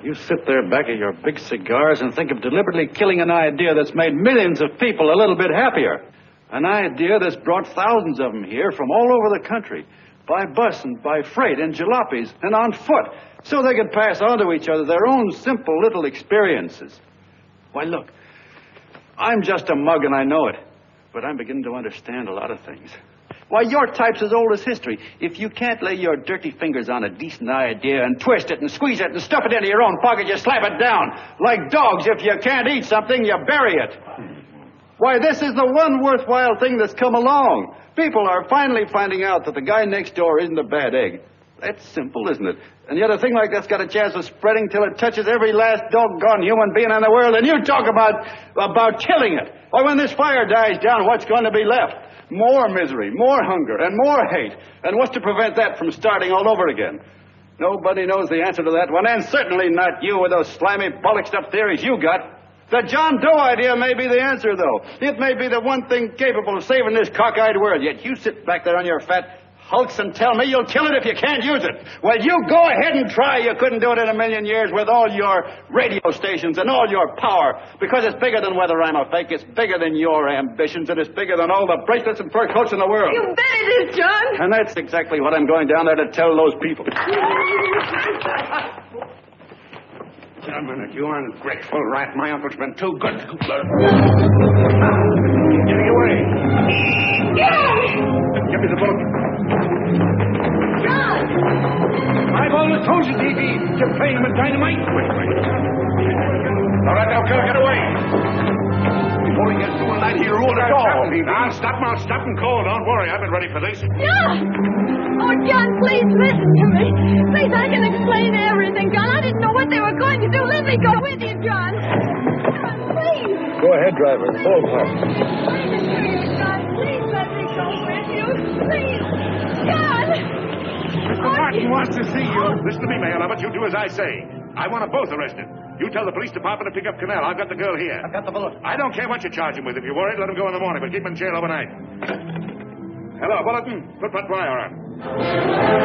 You sit there back of your big cigars and think of deliberately killing an idea that's made millions of people a little bit happier. An idea that's brought thousands of them here from all over the country, by bus and by freight and jalopies and on foot, so they could pass on to each other their own simple little experiences. Why, look, I'm just a mug and I know it, but I'm beginning to understand a lot of things. Why, your type's as old as history. If you can't lay your dirty fingers on a decent idea and twist it and squeeze it and stuff it into your own pocket, you slap it down. Like dogs, if you can't eat something, you bury it. Why, this is the one worthwhile thing that's come along. People are finally finding out that the guy next door isn't a bad egg. That's simple, isn't it? And yet a thing like that's got a chance of spreading till it touches every last doggone human being in the world, and you talk about killing it. Why, when this fire dies down, what's going to be left? More misery, more hunger, and more hate. And what's to prevent that from starting all over again? Nobody knows the answer to that one, and certainly not you with those slimy, bollocked-up theories you got. The John Doe idea may be the answer, though. It may be the one thing capable of saving this cockeyed world. Yet you sit back there on your fat, hulks and tell me you'll kill it if you can't use it. Well, you go ahead and try. You couldn't do it in a million years with all your radio stations and all your power. Because it's bigger than whether I'm a fake. It's bigger than your ambitions, and it's bigger than all the bracelets and fur coats in the world. You bet it is, John. And that's exactly what I'm going down there to tell those people. A minute, you ungrateful rat. My uncle's been too good. Getting away. Give me the book. John! I've always told you, D.B., to play him with dynamite. Wait. All right, now, get away. Before he gets through with that, he'll rule the door. I'll stop him cold. Don't worry, I've been ready for this. John! Oh, John, please listen to me. Please, I can explain everything, John. I didn't know what they were going to do. Let me go with you, John. John, please. Go ahead, driver. Full park. John, please let me go with you. Please. John! Mr. Martin wants to see you. Listen to me, Mayor Lovett. You do as I say. I want them both arrested. You tell the police department to pick up Canal. I've got the girl here. I've got the bullet. I don't care what you charge him with. If you're worried, let him go in the morning, but keep him in jail overnight. Hello, Bulletin. Put that wire on.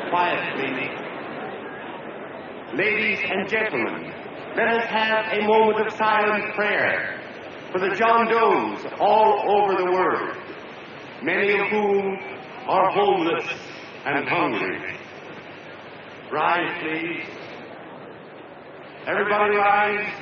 Quietly. Ladies and gentlemen, let us have a moment of silent prayer for the John Does all over the world, many of whom are homeless and hungry. Rise, please. Everybody rise.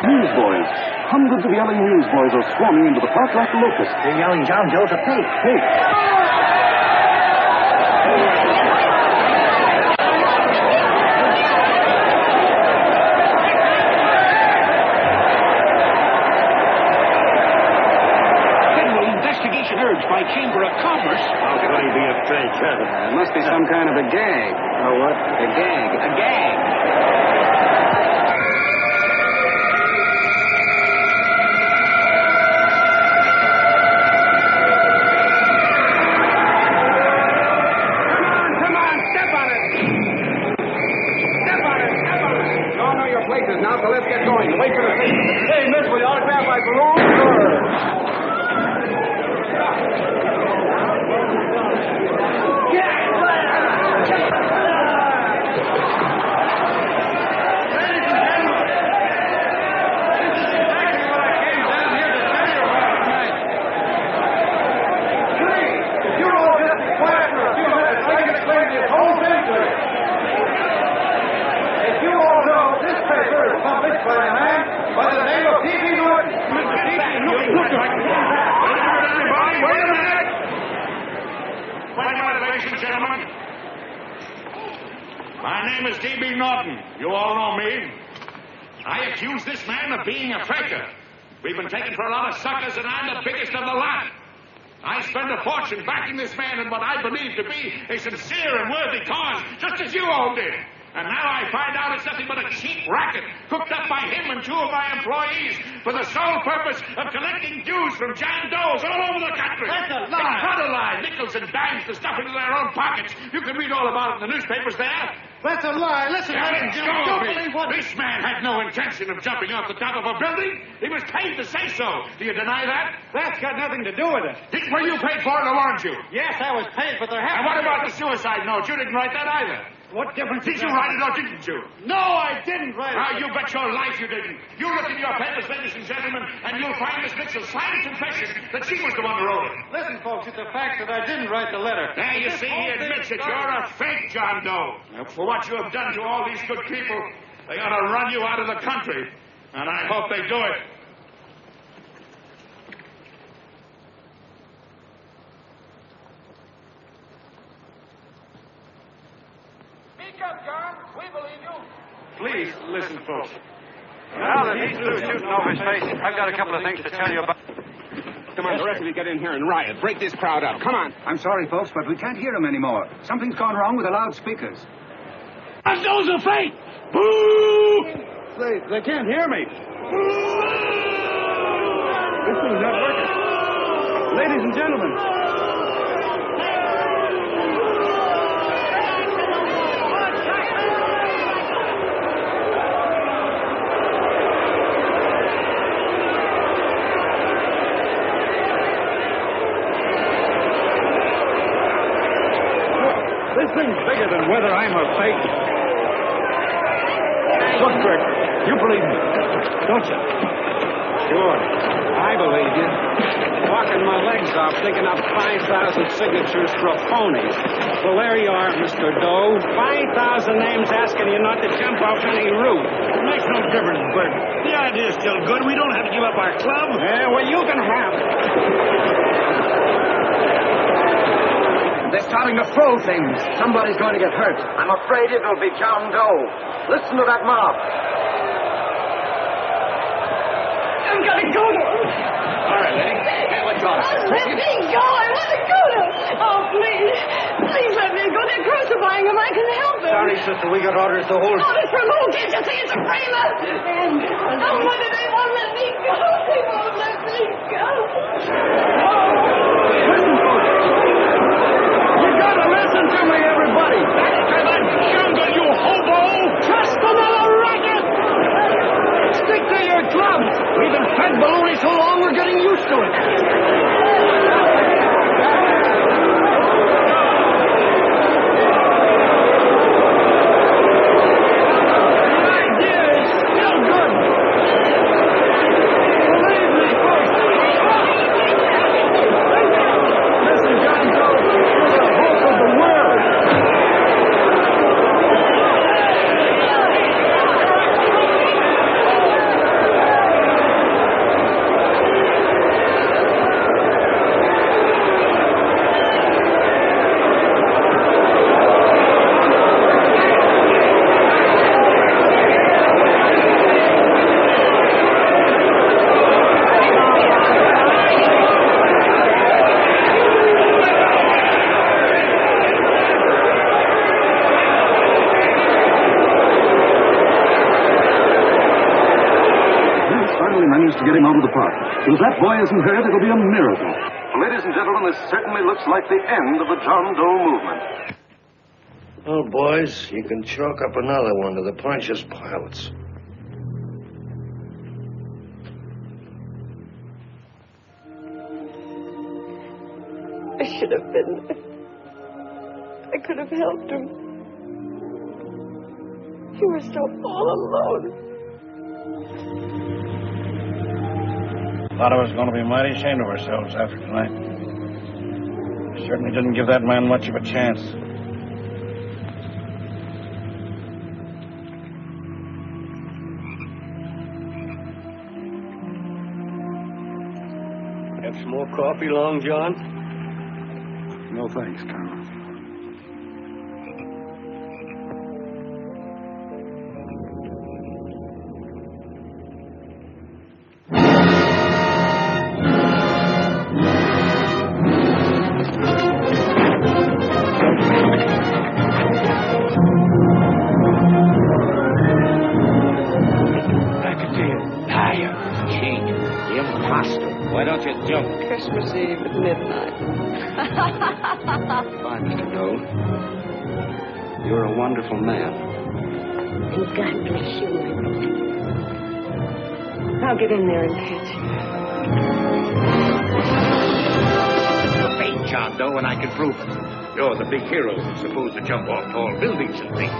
Newsboys. Hundreds of yelling newsboys are swarming into the park like locusts. They're yelling John Doe's a fake. Fake. Federal investigation urged by Chamber of Commerce. How could he be a fake, Heather? It must be some kind of a gag. A what? A gag. A gag. places now, so let's get going. Wait for the station. Hey, miss, will you autograph my balloon? Gentlemen, my name is D.B. Norton. You all know me. I accuse this man of being a faker. We've been taken for a lot of suckers, and I'm the biggest of the lot. I spent a fortune backing this man in what I believe to be a sincere and worthy cause, just as you all did. And now I find out it's nothing but a cheap racket cooked up by him and two of my employees for the sole purpose of collecting dues from John Does all over the country. That's a lie. It's not a lie. Nickels and dimes to stuff into their own pockets. You can read all about it in the newspapers there. That's a lie. Listen, don't believe what... This man had no intention of jumping off the top of a building. He was paid to say so. Do you deny that? That's got nothing to do with it. Were you paid for it or weren't you? Yes, I was paid, but there And happened... what about the suicide note? You didn't write that either. What difference Did you write it or didn't you? No, I didn't write it. Ah, you bet your life you didn't. You look in your papers, ladies and gentlemen, and you'll find Miss Mitchell's signed confession that she was the one who wrote it. Listen, folks, it's a fact that I didn't write the letter. There you see, he admits that you're a fake John Doe. Now, for what you have done to all these good people, they ought to run you out of the country. And I hope they do it. Please, listen, folks. Now that he's through shooting over his face, I've got a couple of things to tell you about... Come on, the rest of you get in here and riot. Break this crowd up. Come on. I'm sorry, folks, but we can't hear him anymore. Something's gone wrong with the loudspeakers. Those are fake! Boo! They can't hear me. This thing's not working. Ladies and gentlemen. This thing's bigger than whether I'm a fake. Look, Bert, you believe me, don't you? Sure, I believe you. Walking my legs off, digging up 5,000 signatures for a phony. Well, there you are, Mr. Doe. 5,000 names asking you not to jump off any roof. It makes no difference, Bert. The idea's still good. We don't have to give up our club. Yeah, well, you can have it. They're starting to throw things. Somebody's going to get hurt. I'm afraid it'll be John Doe. Listen to that mob. I've got to go to him. All right, lady. Hey, let's go. Let me go. I want to go to him. Oh, please. Please let me go. They're crucifying him. I can help him. Sorry, sister. We got orders to hold... Orders from who? Can't you see it's a framer? And why do they won't let me go? They won't let me go. Listen, folks. You gotta listen to me, everybody. Back to the jungle, you hobo! Just another racket. Stick to your club. We've been fed baloney so long we're getting used to it. The idea is still good. Believe me, folks. Listen, John Doe, you're the hope of the world. Finally managed to get him out of the park. If that boy isn't hurt, it'll be a miracle. Ladies and gentlemen, this certainly looks like the end of the John Doe movement. Oh, boys, you can chalk up another one to the Pontius pilots. should have been there. I could have helped him. You were so all alone. A lot of us are going to be mighty ashamed of ourselves after tonight. We certainly didn't give that man much of a chance. Have some more coffee, Long John? No thanks, Colonel. Why don't you jump? Christmas Eve at midnight. Bye, Mr. Doe. You're a wonderful man. And God bless you. I'll get in there and catch you. Fake John Doe, and I can prove it. You're the big hero who's supposed to jump off tall buildings and things.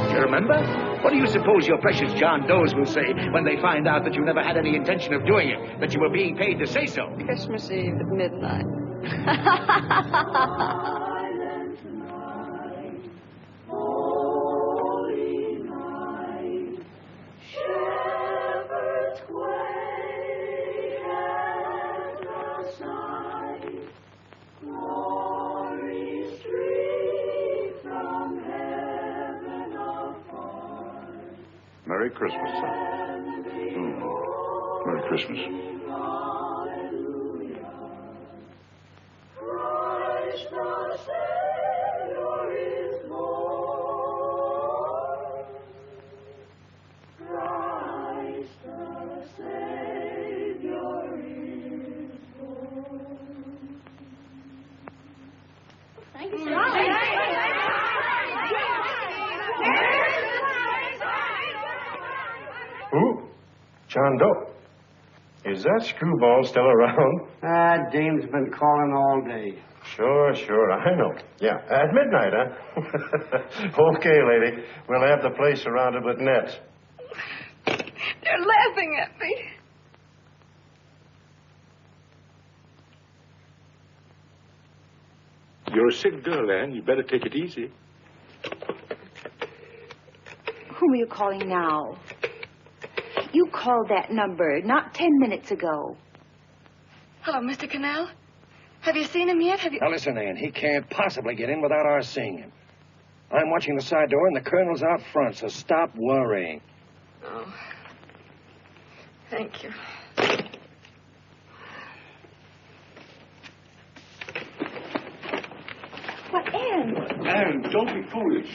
Do you remember? What do you suppose your precious John Does will say when they find out that you never had any intention of doing it, that you were being paid to say so? Christmas Eve at midnight. Merry Christmas, son. Merry Christmas. Who? John Doe. Is that screwball still around? Dame's been calling all day. Sure, I know. Yeah, at midnight, huh? Okay, lady. We'll have the place surrounded with nets. They're laughing at me. You're a sick girl, Anne. You better take it easy. Whom are you calling now? You called that number not 10 minutes ago. Hello, Mr. Canal. Have you seen him yet? Now, listen, Ann. He can't possibly get in without our seeing him. I'm watching the side door, and the colonel's out front, so stop worrying. Oh. Thank you. What, Ann? Anne, don't be foolish.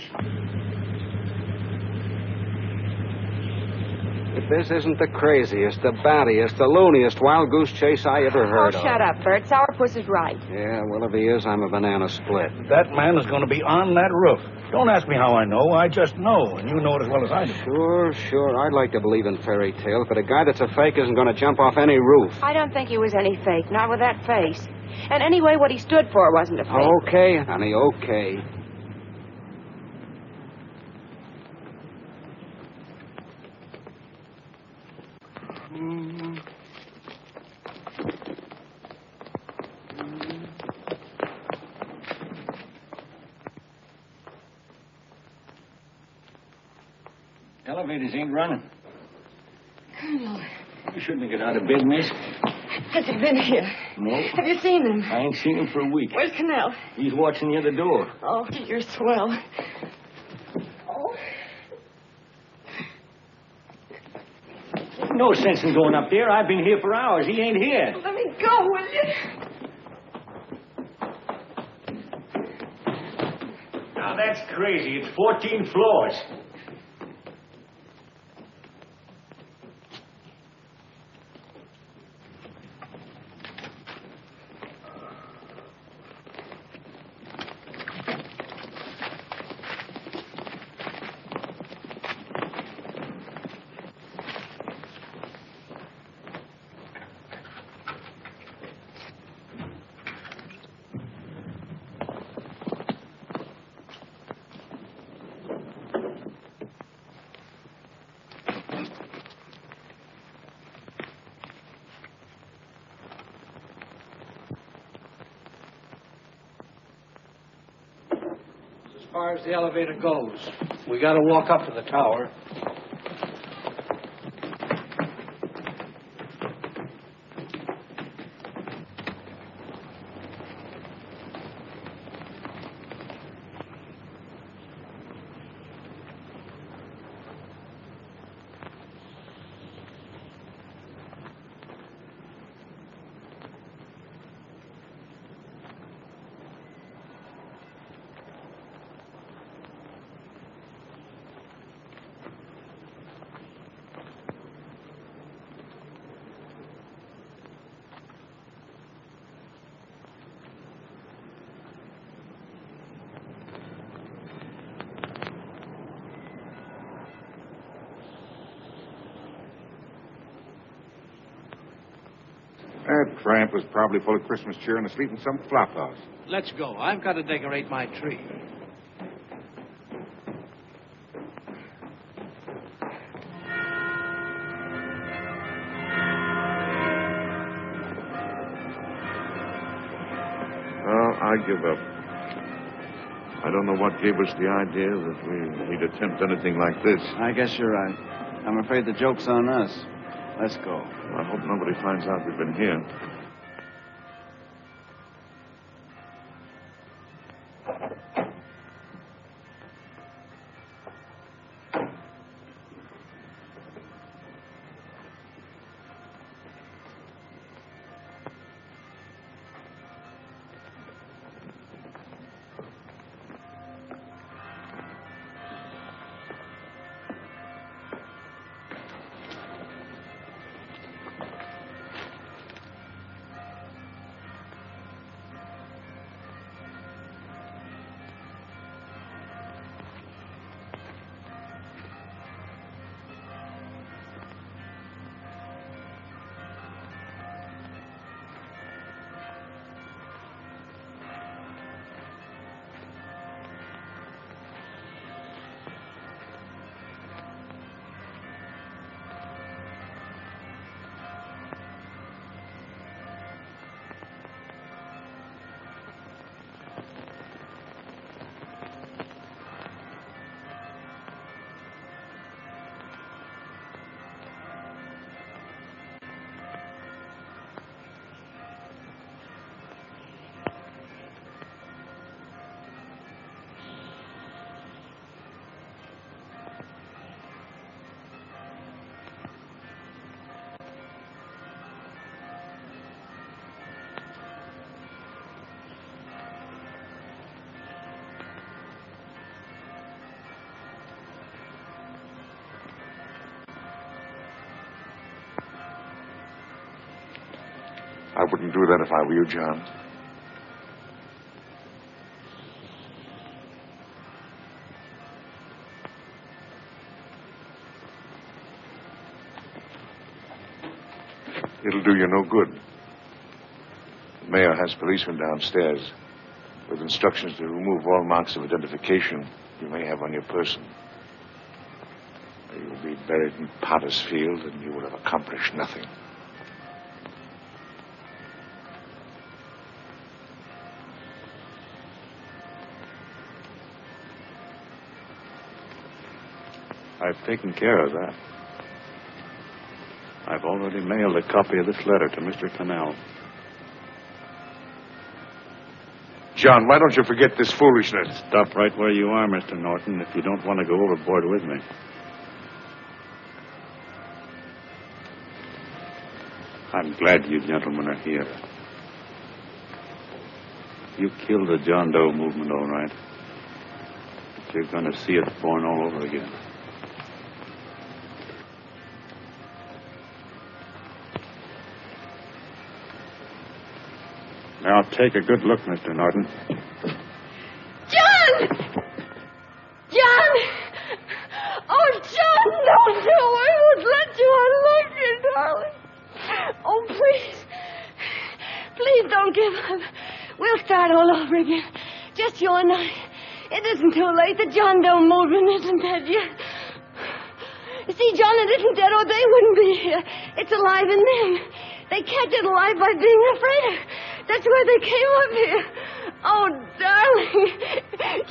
If this isn't the craziest, the battiest, the looniest wild goose chase I ever heard of. Shut up, Bert. Sourpuss is right. Yeah, well, if he is, I'm a banana split. That man is going to be on that roof. Don't ask me how I know. I just know, and you know it as well as I do. Sure. I'd like to believe in fairy tales, but a guy that's a fake isn't going to jump off any roof. I don't think he was any fake, not with that face. And anyway, what he stood for wasn't a fake. Okay, honey, okay. Elevators ain't running. Colonel, You shouldn't get out of bed, miss. has he been here? No. Have you seen him? I ain't seen him for a week. Where's Canal? He's watching the other door. Oh, you're swell. Oh. No sense in going up there. I've been here for hours. He ain't here. Let me go, will you? Now, that's crazy. It's 14 floors. far as the elevator goes. We got to walk up to the tower. That tramp was probably full of Christmas cheer and asleep in some flop house. Let's go. I've got to decorate my tree. Well, I give up. I don't know what gave us the idea that we'd attempt anything like this. I guess you're right. I'm afraid the joke's on us. Let's go. I hope nobody finds out we've been here. I wouldn't do that if I were you, John. It'll do you no good. The mayor has policemen downstairs with instructions to remove all marks of identification you may have on your person. You will be buried in Potter's Field, and you will have accomplished nothing. I've taken care of that. I've already mailed a copy of this letter to Mr. Cannell. John, why don't you forget this foolishness? Stop right where you are, Mr. Norton, if you don't want to go overboard with me. I'm glad you gentlemen are here. You killed the John Doe movement, all right. But you're going to see it born all over again. Now, take a good look, Mr. Norton. John! John! Oh, John, don't do it. I won't let you. I love you, darling. Oh, please. Please don't give up. We'll start all over again. Just you and I. It isn't too late. The John Doe movement isn't dead yet. You see, John, it isn't dead or they wouldn't be here. It's alive in them. They kept it alive by being afraid of. That's why they came up here. Oh, darling.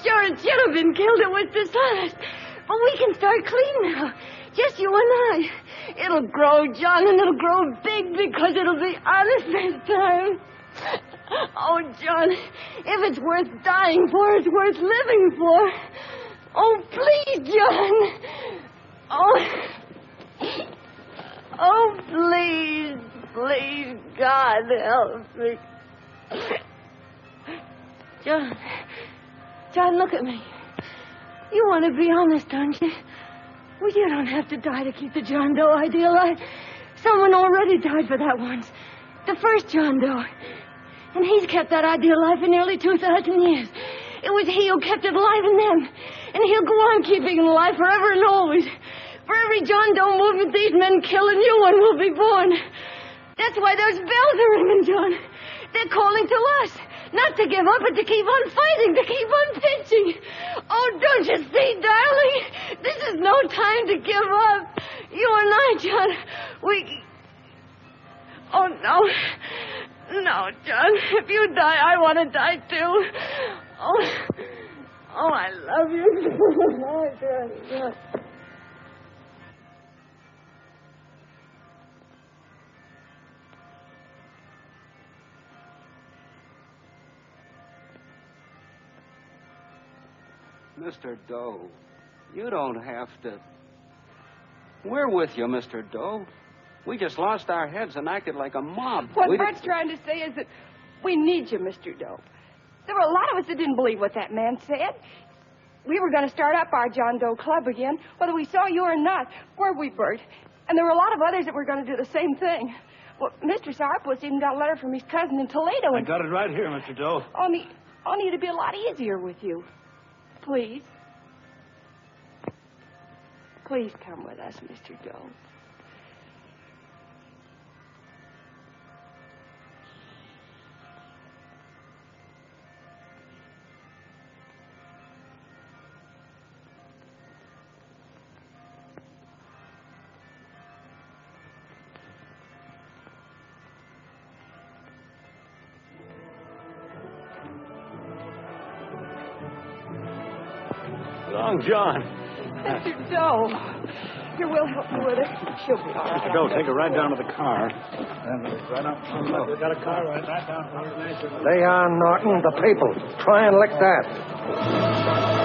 Sure, it should have been killed. It was dishonest. But we can start clean now. Just you and I. It'll grow, John, and it'll grow big because it'll be honest this time. Oh, John, if it's worth dying for, it's worth living for. Oh, please, John. Oh, please, please, God, help me. John, look at me. You want to be honest, don't you? Well, you don't have to die to keep the John Doe idea alive. Someone already died for that once. The first John Doe. And he's kept that idea alive for nearly 2,000 years. It was he who kept it alive in them. And he'll go on keeping it alive forever and always. For every John Doe movement these men kill, a new one will be born. That's why those bells are ringing, John. They're calling to us. Not to give up, but to keep on fighting, to keep on pitching. Oh, don't you see, darling? This is no time to give up. You and I, John, we... Oh, no. No, John. If you die, I want to die, too. Oh, I love you. Oh, John. Mr. Doe, you don't have to. We're with you, Mr. Doe. We just lost our heads and acted like a mob. What Bert's trying to say is that we need you, Mr. Doe. There were a lot of us that didn't believe what that man said. We were going to start up our John Doe Club again, whether we saw you or not. Weren't we, Bert? And there were a lot of others that were going to do the same thing. Well, Mr. Sourpuss even got a letter from his cousin in Toledo. I got it right here, Mr. Doe. Only it'd be a lot easier with you. Please. Please come with us, Mr. Doe. Long John. Mr. Doe. Here, we'll help you with it. She'll be all right. Mr. Doe, take her right down to the car. Right up. We got a car right down. They are, Norton, the people. Try and lick that.